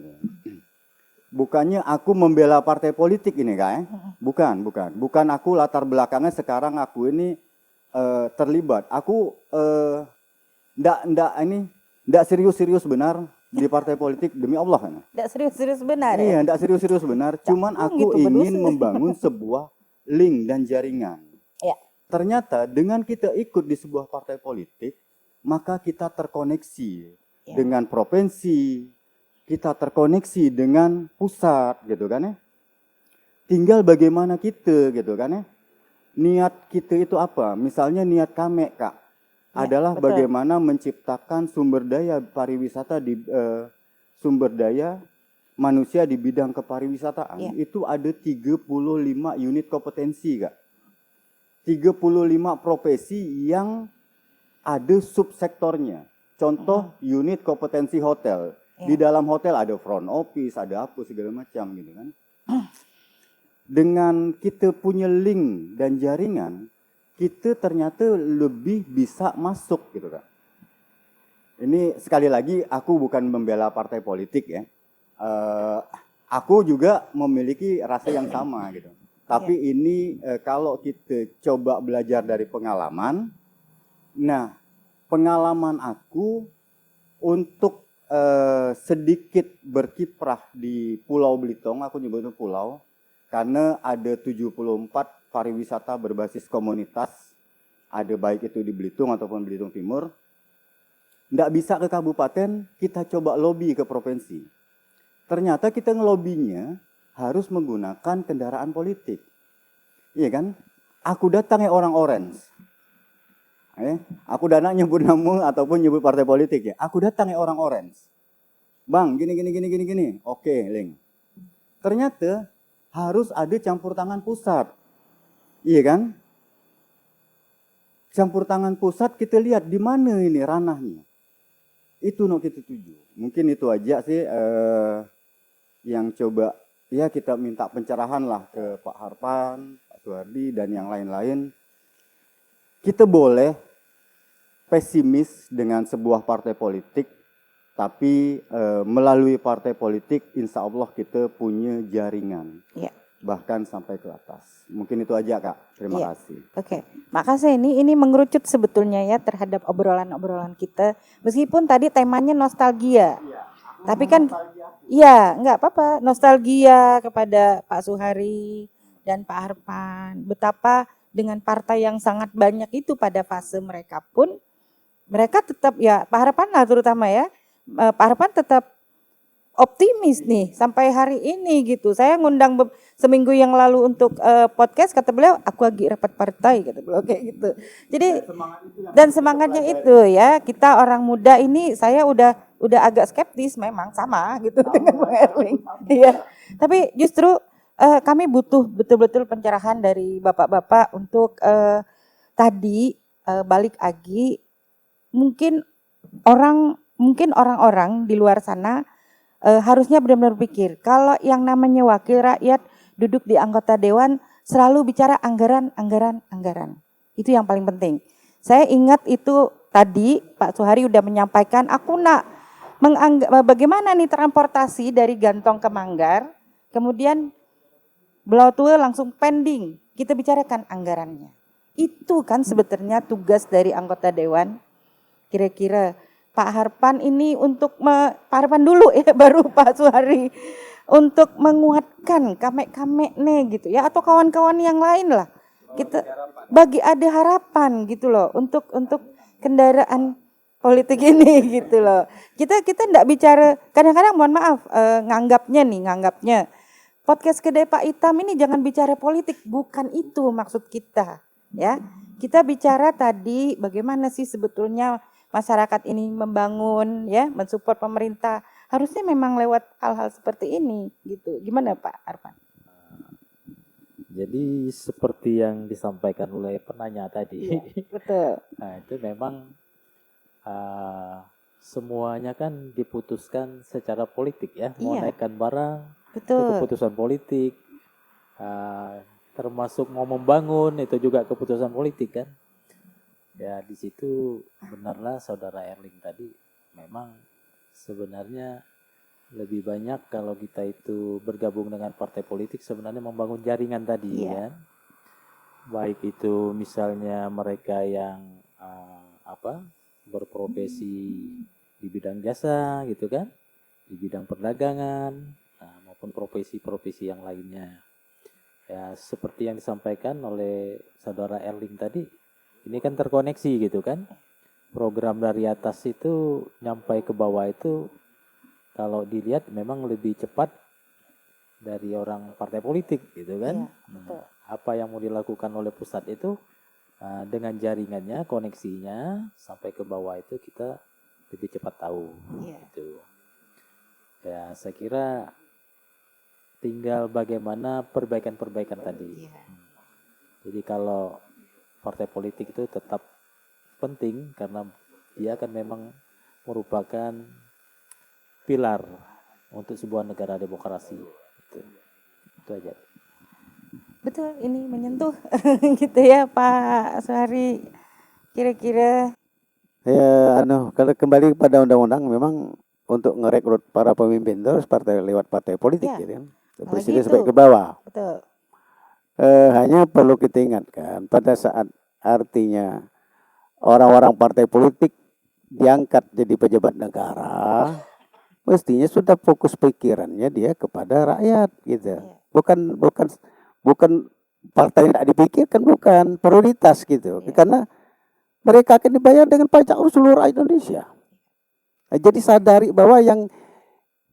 Bukannya aku membela partai politik ini Kak. Bukan. Bukan aku latar belakangnya sekarang aku ini terlibat. Aku ndak serius-serius benar di partai politik demi Allah kan. Nggak serius-serius benar Iya, ya? ndak serius-serius benar. Cuman aku gitu, ingin berdua. membangun sebuah link dan jaringan. Ya. Ternyata dengan kita ikut di sebuah partai politik, maka kita terkoneksi dengan provinsi, kita terkoneksi dengan pusat gitu kan ya. Tinggal bagaimana kita gitu kan ya. Niat kita itu apa? Misalnya niat kami Kak adalah betul. bagaimana menciptakan sumber daya pariwisata di sumber daya manusia di bidang kepariwisataan. Itu ada 35 unit kompetensi Kak. 35 profesi yang ada subsektornya. Contoh unit kompetensi hotel. Di dalam hotel ada front office, ada apa segala macam gitu kan. Dengan kita punya link dan jaringan, kita ternyata lebih bisa masuk gitu kan. Ini sekali lagi aku bukan membela partai politik ya. Aku juga memiliki rasa yang sama gitu. Tapi ini kalau kita coba belajar dari pengalaman, nah pengalaman aku untuk sedikit berkiprah di Pulau Belitung, aku nyebutnya pulau, karena ada 74 pariwisata berbasis komunitas, ada baik itu di Belitung ataupun Belitung Timur. Nggak bisa ke kabupaten, kita coba lobby ke provinsi. Ternyata kita ngelobinya harus menggunakan kendaraan politik. Iya kan? Aku datang orang orange. Aku dana nyebut nama ataupun nyebut partai politik ya. Aku datang orang orange. Bang, gini. Oke, link. Ternyata harus ada campur tangan pusat. Iya kan? Campur tangan pusat kita lihat di mana ini ranahnya. Itu kita tuju. Mungkin itu aja sih yang coba ya kita minta pencerahan lah ke Pak Harpan, Pak Suhardi dan yang lain-lain. Kita boleh pesimis dengan sebuah partai politik, tapi melalui partai politik insya Allah kita punya jaringan. Ya. Bahkan sampai ke atas. Mungkin itu aja Kak. Terima kasih. Oke, makasih ini mengerucut sebetulnya ya terhadap obrolan-obrolan kita. Meskipun tadi temanya nostalgia. Tapi kan iya, enggak apa-apa. Nostalgia kepada Pak Suhari dan Pak Harpan. Betapa dengan partai yang sangat banyak itu pada fase mereka pun mereka tetap ya Pak Harpan lah terutama ya. Pak Harpan tetap optimis nih sampai hari ini gitu. Saya ngundang seminggu yang lalu untuk podcast, kata beliau aku lagi rapat partai, kata beliau kayak gitu. Jadi dan semangatnya itu ya, kita orang muda ini saya udah agak skeptis memang sama gitu dengan Bang Erling. Iya. Tapi justru kami butuh betul-betul pencerahan dari bapak-bapak untuk tadi balik lagi mungkin orang-orang di luar sana harusnya benar-benar berpikir kalau yang namanya wakil rakyat duduk di anggota dewan selalu bicara anggaran. Itu yang paling penting. Saya ingat itu tadi Pak Suhari udah menyampaikan aku nak bagaimana nih transportasi dari Gantong ke Manggar, kemudian Belau Tua langsung pending, kita bicarakan anggarannya. Itu kan sebetulnya tugas dari anggota dewan. Kira-kira Pak Harpan ini untuk Pak Harpan dulu ya baru Pak Suhari untuk menguatkan kamek-kamek nih gitu ya atau kawan-kawan yang lain lah. Kita bagi ada harapan gitu loh untuk kendaraan politik ini gitu loh. Kita enggak bicara kadang-kadang mohon maaf nganggapnya podcast Kedai Pak Itam ini jangan bicara politik, bukan itu maksud kita ya. Kita bicara tadi bagaimana sih sebetulnya masyarakat ini membangun ya, mensupport pemerintah. Harusnya memang lewat hal-hal seperti ini gitu. Gimana Pak Arfan? Jadi seperti yang disampaikan oleh penanya tadi. Ya, betul. Nah, itu memang semuanya kan diputuskan secara politik ya. Mau Iya. naikkan barang, itu Betul. keputusan politik. Termasuk mau membangun itu juga keputusan politik kan. Ya di situ benarlah saudara Erling tadi memang sebenarnya lebih banyak kalau kita itu bergabung dengan partai politik sebenarnya membangun jaringan tadi Iya. kan. Baik itu misalnya mereka yang berprofesi di bidang jasa gitu kan, di bidang perdagangan maupun profesi-profesi yang lainnya. Ya seperti yang disampaikan oleh saudara Erling tadi, ini kan terkoneksi gitu kan. Program dari atas itu nyampai ke bawah itu kalau dilihat memang lebih cepat dari orang partai politik gitu kan. Iya, betul. Apa yang mau dilakukan oleh pusat itu dengan jaringannya, koneksinya sampai ke bawah itu kita lebih cepat tahu Iya. gitu. Ya saya kira tinggal bagaimana perbaikan-perbaikan tadi. Iya. Jadi kalau partai politik itu tetap penting karena dia akan memang merupakan pilar untuk sebuah negara demokrasi. Itu aja. Betul, ini menyentuh gitu ya Pak Suhari. Kira-kira Ya, kalau kembali kepada undang-undang memang untuk ngerekrut para pemimpin itu harus lewat partai politik Ya. gitu kan. Apalagi Presiden itu. sampai ke bawah. betul. Hanya perlu kita ingatkan pada saat artinya orang-orang partai politik diangkat jadi pejabat negara, mestinya sudah fokus pikirannya dia kepada rakyat gitu. Bukan partai yang tidak dipikirkan, bukan prioritas gitu. Karena mereka akan dibayar dengan pajak seluruh rakyat Indonesia. Jadi sadari bahwa yang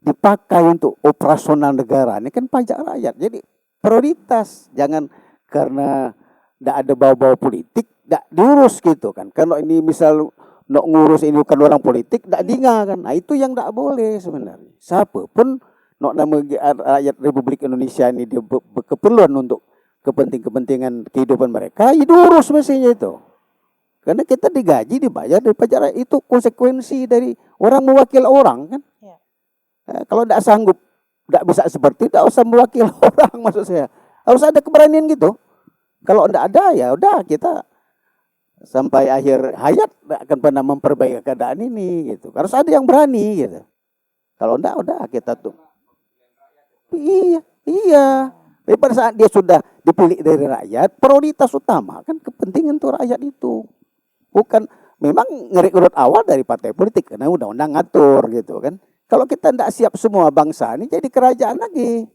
dipakai untuk operasional negara ini kan pajak rakyat. Jadi prioritas, jangan karena tidak ada bau-bau politik, tidak diurus gitu kan. Kalau ini misal nak ngurus ini bukan orang politik, tidak diingat kan. Nah itu yang tidak boleh sebenarnya. Siapa pun nak nama rakyat Republik Indonesia ini dia berkeperluan untuk kepentingan kehidupan mereka, ya diurus mestinya itu. Karena kita digaji, dibayar dari pajak rakyat, itu konsekuensi dari orang mewakili orang kan. Ya. Kalau tidak sanggup, tidak bisa seperti itu, tidak usah mewakili orang maksud saya. Harus ada keberanian gitu. Kalau tidak ada ya udah kita sampai akhir hayat tidak akan pernah memperbaiki keadaan ini gitu. Harus ada yang berani gitu. Kalau tidak udah kita tuh. Iya. Tapi pada saat dia sudah dipilih dari rakyat, prioritas utama kan kepentingan tuh rakyat itu. Bukan memang ngerekrut awal dari partai politik karena undang-undang ngatur gitu kan. Kalau kita tidak siap semua bangsa ini jadi kerajaan lagi.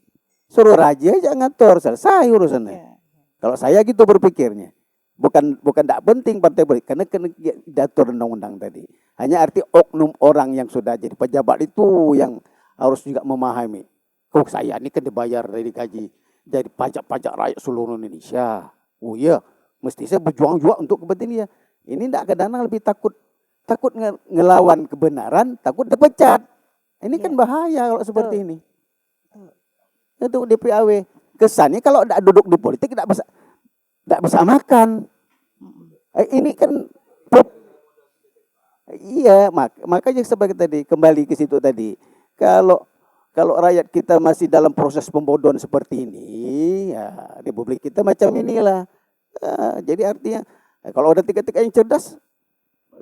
Suruh raja aja ngatur, selesai urusannya. Ya. Kalau saya gitu berpikirnya. Bukan tidak penting partai politik karena kena diatur undang-undang tadi. Hanya arti oknum orang yang sudah jadi pejabat itu yang harus juga memahami. Oh saya ini kan dibayar dari gaji, dari pajak-pajak rakyat seluruh Indonesia. Oh iya, mesti saya berjuang juga untuk kepentingan dia. Ini tidak kadang-kadang lebih takut ngelawan kebenaran, takut dipecat. Ini kan bahaya kalau seperti ini. Itu DPAW. Kesannya kalau tidak duduk di politik tidak bisa makan. Ini kan iya, makanya sebagai tadi kembali ke situ tadi. Kalau rakyat kita masih dalam proses pembodohan seperti ini, ya republik kita macam inilah. Jadi artinya kalau ada tiga-tiga yang cerdas,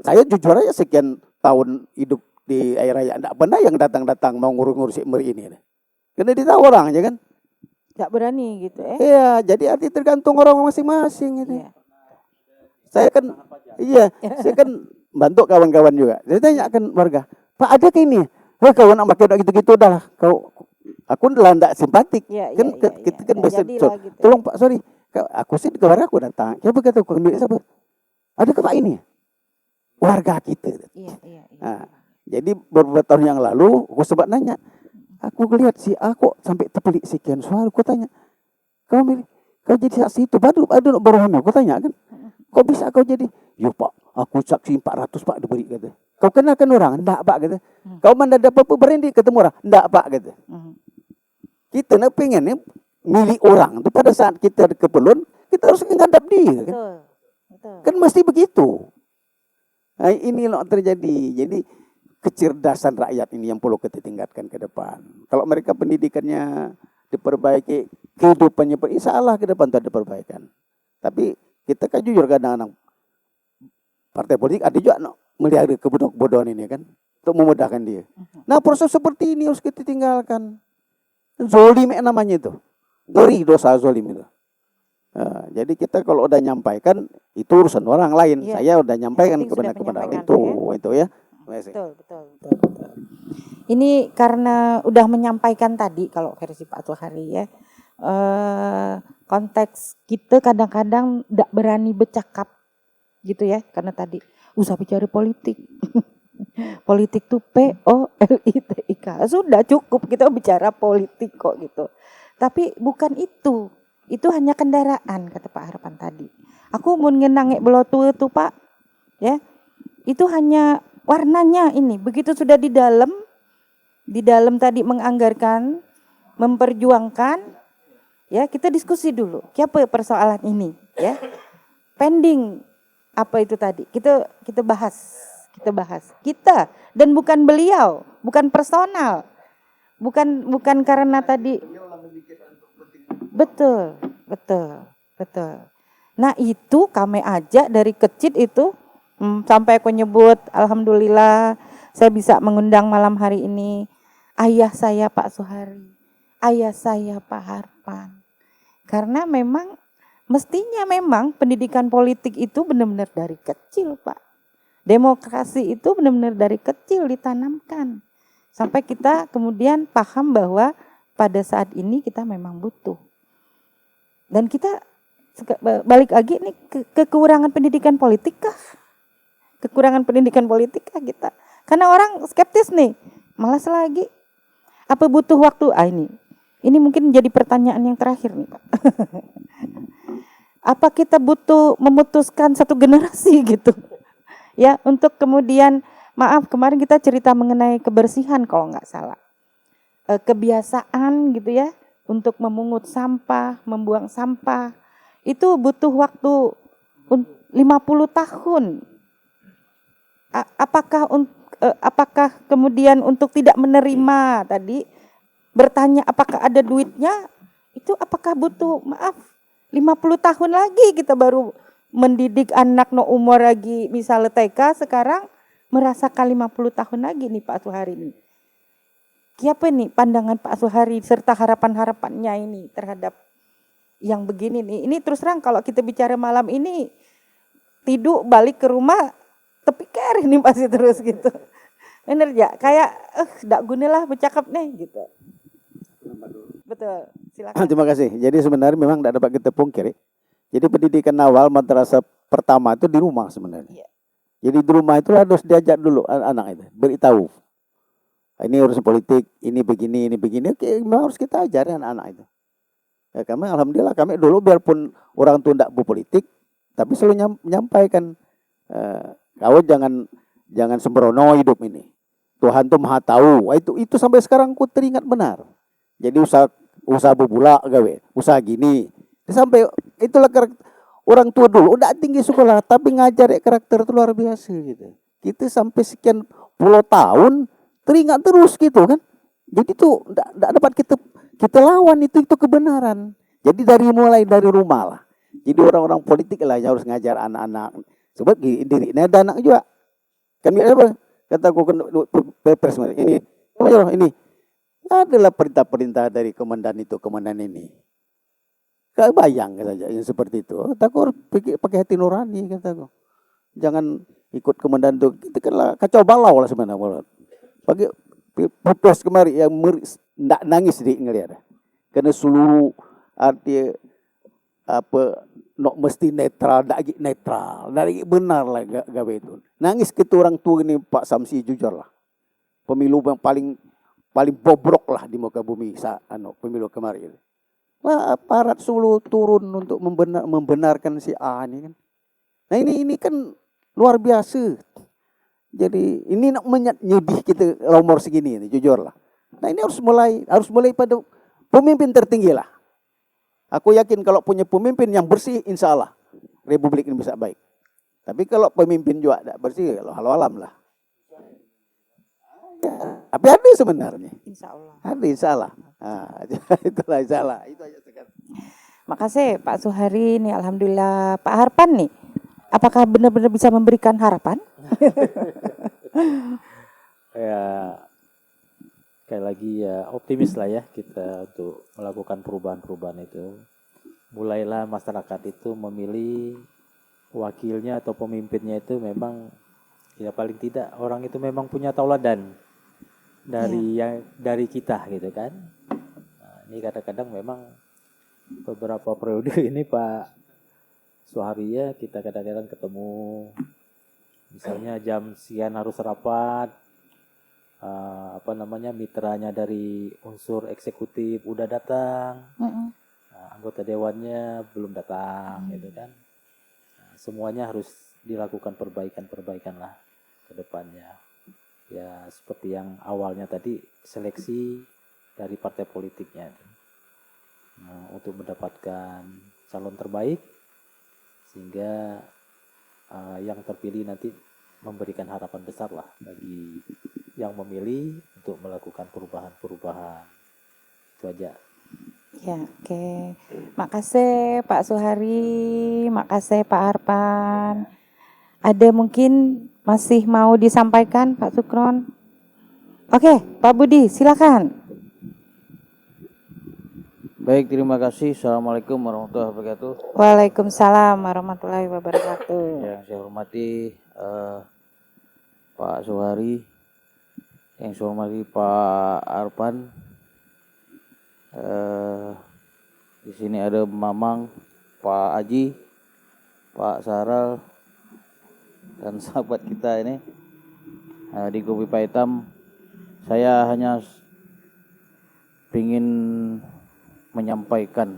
saya jujur aja sekian tahun hidup di air raya, tidak pernah yang datang-datang mau ngurus ini. Karena ditahu orang aja kan. Nggak berani gitu Iya, jadi arti tergantung orang masing-masing gitu. Iya. Saya kan bantu kawan-kawan juga. Saya tanyakan warga, Pak ada ke ini? Wah kawan nak pakai gitu-gitu dah. Aku udah tidak simpatik. Kita kan bisa. Gitu. Tolong Pak, sorry. Aku sih ke warga aku datang. Siapa kata aku ambil siapa? Ada ke Pak ini? Warga kita. Iya. Nah, jadi beberapa tahun yang lalu aku sempat nanya. Aku lihat si aku sampai terpelik sekian suara. Aku tanya, kau jadi saksi itu baru hamil. Aku tanya kan, kok bisa kau jadi? Yo Pak, aku saksi 400 Pak diberi kata. Kau kenalkan orang? Enggak Pak kata. Kau mana ada apa-apa berhenti ketemu orang? Enggak Pak kata. Kita nak pengennya milik orang itu pada saat kita keperluan kita harus menghadap dia kan. Betul. Kan mesti begitu. Nah, ini loh terjadi. Jadi kecerdasan rakyat ini yang perlu kita tingkatkan ke depan. Kalau mereka pendidikannya diperbaiki, kehidupannya insya Allah ke depan ada perbaikan. Tapi kita kan jujur kadang-kadang partai politik ada juga melihat kebodohan ini kan untuk memudahkan dia. Nah proses seperti ini harus kita tinggalkan. Zolim namanya itu, ngeri dosa zolim itu. Jadi kita kalau udah nyampaikan itu urusan orang lain. Ya. Saya udah nyampaikan kepada itu ya. Betul. Ini karena udah menyampaikan tadi kalau versi Pak Atuhari ya, konteks kita kadang-kadang tidak berani bercakap gitu ya, karena tadi usah bicara politik. Politik tuh POLITIK. Sudah cukup kita bicara politik kok gitu. Tapi bukan itu. Itu hanya kendaraan kata Pak Harapan tadi. Aku mau ngenangek belotu itu Pak. Ya. Itu hanya warnanya ini. Begitu sudah di dalam tadi menganggarkan, memperjuangkan, ya kita diskusi dulu. Apa persoalan ini, ya? Pending apa itu tadi? Kita bahas. Kita dan bukan beliau, bukan personal. Bukan karena tadi. Betul. Nah, itu kami ajak dari kecil itu sampai aku nyebut alhamdulillah saya bisa mengundang malam hari ini ayah saya Pak Suhari, ayah saya Pak Harpan. Karena mestinya pendidikan politik itu benar-benar dari kecil, Pak. Demokrasi itu benar-benar dari kecil ditanamkan. Sampai kita kemudian paham bahwa pada saat ini kita memang butuh. Dan kita balik lagi nih ke kekurangan pendidikan politik kah? Kekurangan pendidikan politik kah kita? Karena orang skeptis nih, malas lagi. Apa butuh waktu? Ini mungkin jadi pertanyaan yang terakhir nih Pak. Apa kita butuh memutuskan satu generasi gitu? Ya, untuk kemudian, maaf kemarin kita cerita mengenai kebersihan kalau nggak salah. Kebiasaan gitu ya, untuk memungut sampah, membuang sampah, itu butuh waktu 50 tahun. Apakah kemudian untuk tidak menerima tadi, bertanya apakah ada duitnya, itu apakah butuh, 50 tahun lagi kita baru mendidik anak umur lagi misalnya TK, sekarang merasakan 50 tahun lagi nih Pak Suhari ini. Siapa nih pandangan Pak Suhari serta harapan-harapannya ini terhadap yang begini nih. Ini terus terang kalau kita bicara malam ini, tidur balik ke rumah, terpikir ini masih terus gitu. Bener ya, kayak enggak gunalah bercakap nih gitu. Betul, silakan. Terima kasih. Jadi sebenarnya memang tidak dapat kita pungkiri. Jadi pendidikan awal madrasah pertama itu di rumah sebenarnya. Iya. Jadi di rumah itu harus diajak dulu anak itu, beritahu. Ini urusan politik, ini begini. Oke, memang harus kita ajarin anak-anak itu. Ya, alhamdulillah kami dulu biarpun orang tua tidak berpolitik, tapi selalu menyampaikan, kau jangan sembrono hidup ini. Tuhan tuh maha tahu. Wah, itu sampai sekarang ku teringat benar. Jadi usaha bubula gawe, usaha gini. Sampai itulah orang tua dulu udah tinggi sekolah tapi ngajar karakter itu luar biasa gitu. Kita sampai sekian puluh tahun teringat terus gitu kan. Jadi tuh enggak dapat kita lawan itu kebenaran. Jadi mulai dari rumah lah. Jadi orang-orang politik lah yang harus ngajar anak-anak. Sebab diri ada anak juga. Kan apa? Kataku Perpres ini adalah perintah-perintah dari komandan ini. Gak bayang saja yang seperti itu. Kataku pakai hati nurani kataku. Jangan ikut komandan itu. Kita kan kacau balau lah sebenarnya. Pakai Perpres kemarin yang ndak nangis di ngelihat. Karena seluruh arti mesti netral, dari benar lah gawe itu. Nangis kita orang tua ini Pak Samsi jujur lah. Pemilu yang paling bobrok lah di muka bumi pemilu kemarin. Wah, aparat Sulu turun untuk membenarkan si A ini kan. Nah ini kan luar biasa. Jadi ini nak menyedih kita umur segini ini jujur lah. Nah ini harus mulai pada pemimpin tertinggi lah. Aku yakin kalau punya pemimpin yang bersih, insya Allah Republik ini bisa baik. Tapi kalau pemimpin juga tidak bersih, halau alam lah. Ya, tapi ada sebenarnya. Insya Allah. Ada insya Allah. Itulah insya Allah. Itu aja sekarang. Makasih Pak Suhari nih, alhamdulillah. Pak Harpan nih, apakah benar-benar bisa memberikan harapan? Ya, sekali lagi ya optimis lah ya kita untuk melakukan perubahan-perubahan itu. Mulailah masyarakat itu memilih wakilnya atau pemimpinnya itu memang ya paling tidak orang itu memang punya tauladan dari kita gitu kan. Nah, ini kadang-kadang memang beberapa periode ini Pak Suhari ya kita kadang-kadang ketemu misalnya jam sekian harus rapat. Mitranya dari unsur eksekutif udah datang, anggota dewannya belum datang, gitu kan. Nah, semuanya harus dilakukan perbaikan lah ke depannya. Ya seperti yang awalnya tadi seleksi dari partai politiknya, untuk mendapatkan calon terbaik sehingga yang terpilih nanti memberikan harapan besar lah bagi yang memilih untuk melakukan perubahan-perubahan. Itu aja. Ya, oke. Makasih Pak Suhari, makasih Pak Harpan. Ada mungkin masih mau disampaikan Pak Sukron? Oke, Pak Budi, silakan. Baik, terima kasih. Assalamualaikum warahmatullahi wabarakatuh. Waalaikumsalam warahmatullahi wabarakatuh. Yang saya hormati Pak Suhari, yang saya hormati Pak Arpan. Di sini ada Mamang, Pak Aji, Pak Saral, dan sahabat kita ini di Kopi Paitam. Saya hanya ingin menyampaikan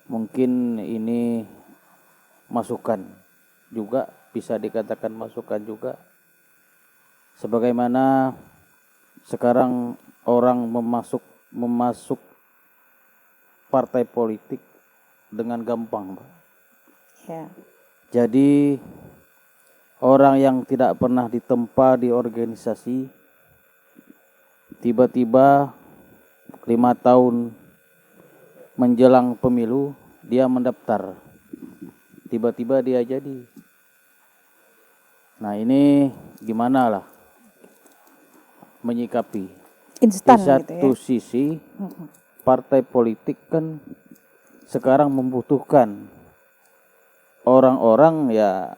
mungkin ini masukan juga, bisa dikatakan masukan juga. Sebagaimana sekarang orang memasuk partai politik dengan gampang, Pak. Ya. Jadi orang yang tidak pernah ditempa di organisasi tiba-tiba 5 tahun menjelang pemilu dia mendaftar. Tiba-tiba dia jadi. Nah, ini gimana lah menyikapi? Instan di satu gitu ya. sisi partai politik kan sekarang membutuhkan orang-orang ya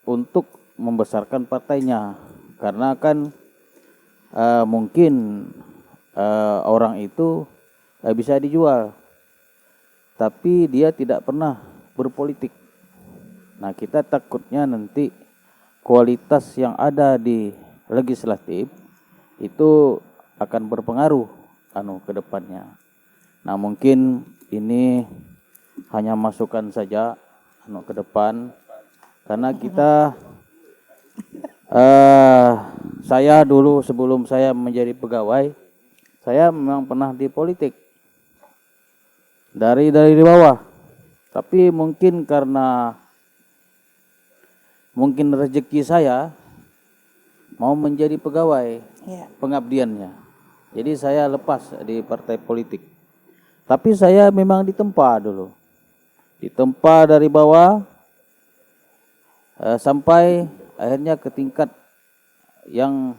untuk membesarkan partainya, karena kan mungkin orang itu bisa dijual, tapi dia tidak pernah berpolitik. Nah, kita takutnya nanti kualitas yang ada di legislatif itu akan berpengaruh ke depannya. Nah, mungkin ini hanya masukan saja ke depan, karena kita saya dulu sebelum saya menjadi pegawai, saya memang pernah di politik dari bawah, tapi mungkin karena rezeki saya mau menjadi pegawai pengabdiannya, jadi saya lepas di partai politik. Tapi saya memang ditempa dulu, ditempa dari bawah sampai akhirnya ke tingkat yang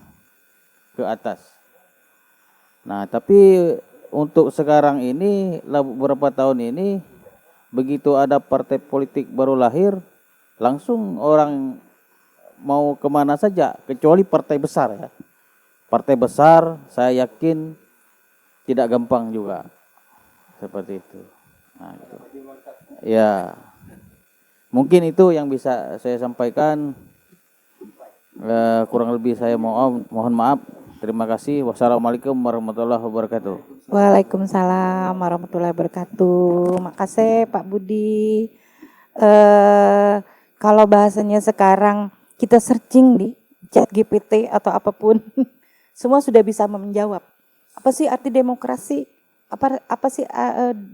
ke atas. Nah, tapi untuk sekarang ini, beberapa tahun ini, begitu ada partai politik baru lahir, langsung orang mau kemana saja, kecuali partai besar ya. Partai besar saya yakin tidak gampang juga. Seperti itu. Nah, itu. Ya, mungkin itu yang bisa saya sampaikan. Kurang lebih saya mohon maaf. Terima kasih. Wassalamualaikum warahmatullahi wabarakatuh. Waalaikumsalam warahmatullahi wabarakatuh. Makasih Pak Budi. Kalau bahasanya sekarang kita searching di ChatGPT atau apapun, semua sudah bisa menjawab. Apa sih arti demokrasi? Apa sih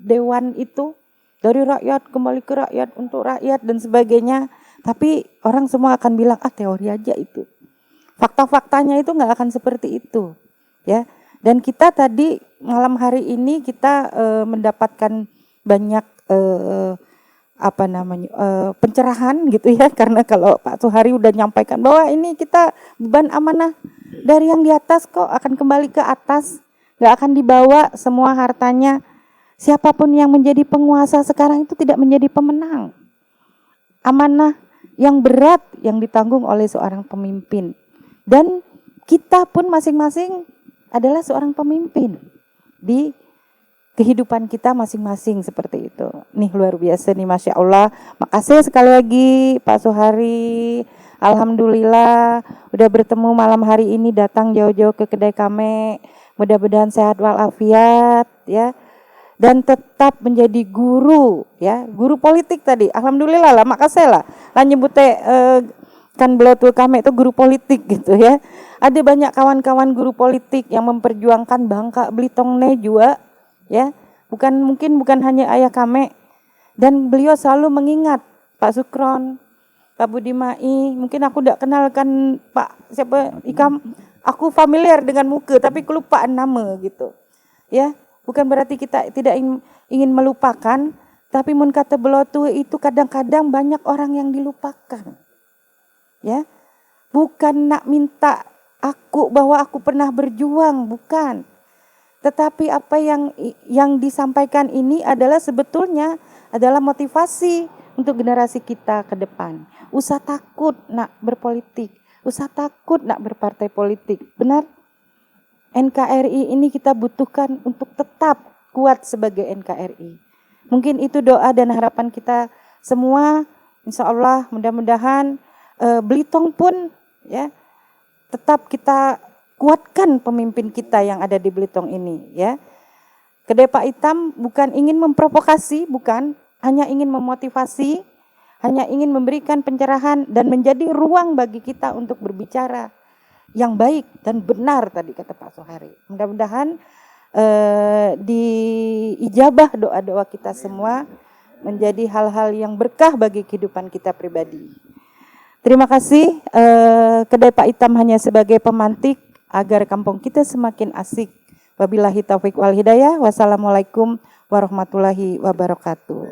dewan itu? Dari rakyat kembali ke rakyat, untuk rakyat dan sebagainya. Tapi orang semua akan bilang teori aja itu. Fakta-faktanya itu nggak akan seperti itu, ya. Dan kita tadi malam hari ini kita mendapatkan banyak pencerahan gitu ya, karena kalau Pak Suhari udah nyampaikan bahwa ini kita beban amanah dari yang di atas kok akan kembali ke atas, nggak akan dibawa semua hartanya. Siapapun yang menjadi penguasa sekarang itu tidak menjadi pemenang. Amanah yang berat yang ditanggung oleh seorang pemimpin. Dan kita pun masing-masing adalah seorang pemimpin di kehidupan kita masing-masing seperti itu. Nih luar biasa nih, Masya Allah. Makasih sekali lagi Pak Suhari. Alhamdulillah udah bertemu malam hari ini, datang jauh-jauh ke kedai kami. Mudah-mudahan sehat walafiat ya. Dan tetap menjadi guru ya, guru politik tadi. Alhamdulillah lah, makasih lah. Lah nyebutnya kan belotul kami itu guru politik gitu ya. Ada banyak kawan-kawan guru politik yang memperjuangkan Bangka Belitung juga ya. Bukan hanya ayah kami. Dan beliau selalu mengingat Pak Sukron, Pak Budi Mai. Mungkin aku tidak kenalkan Pak siapa Ikam. Aku familiar dengan muka tapi kelupaan nama gitu. Ya. Bukan berarti kita tidak ingin melupakan, tapi mun kata belotu itu kadang-kadang banyak orang yang dilupakan. Ya. Bukan nak minta bahwa aku pernah berjuang, bukan. Tetapi apa yang disampaikan ini adalah sebetulnya adalah motivasi untuk generasi kita ke depan. Usah takut nak berpolitik, usah takut nak berpartai politik. Benar? NKRI ini kita butuhkan untuk tetap kuat sebagai NKRI. Mungkin itu doa dan harapan kita semua. Insya Allah mudah-mudahan Belitung pun ya tetap kita kuatkan pemimpin kita yang ada di Belitung ini ya. Kedai Pak Itam bukan ingin memprovokasi, bukan, hanya ingin memotivasi, hanya ingin memberikan pencerahan dan menjadi ruang bagi kita untuk berbicara yang baik dan benar tadi kata Pak Suhari. Mudah-mudahan diijabah doa-doa kita semua menjadi hal-hal yang berkah bagi kehidupan kita pribadi. Terima kasih. Kedai Pak Itam hanya sebagai pemantik agar kampung kita semakin asik. Wabillahi taufiq wal hidayah. Wassalamualaikum warahmatullahi wabarakatuh.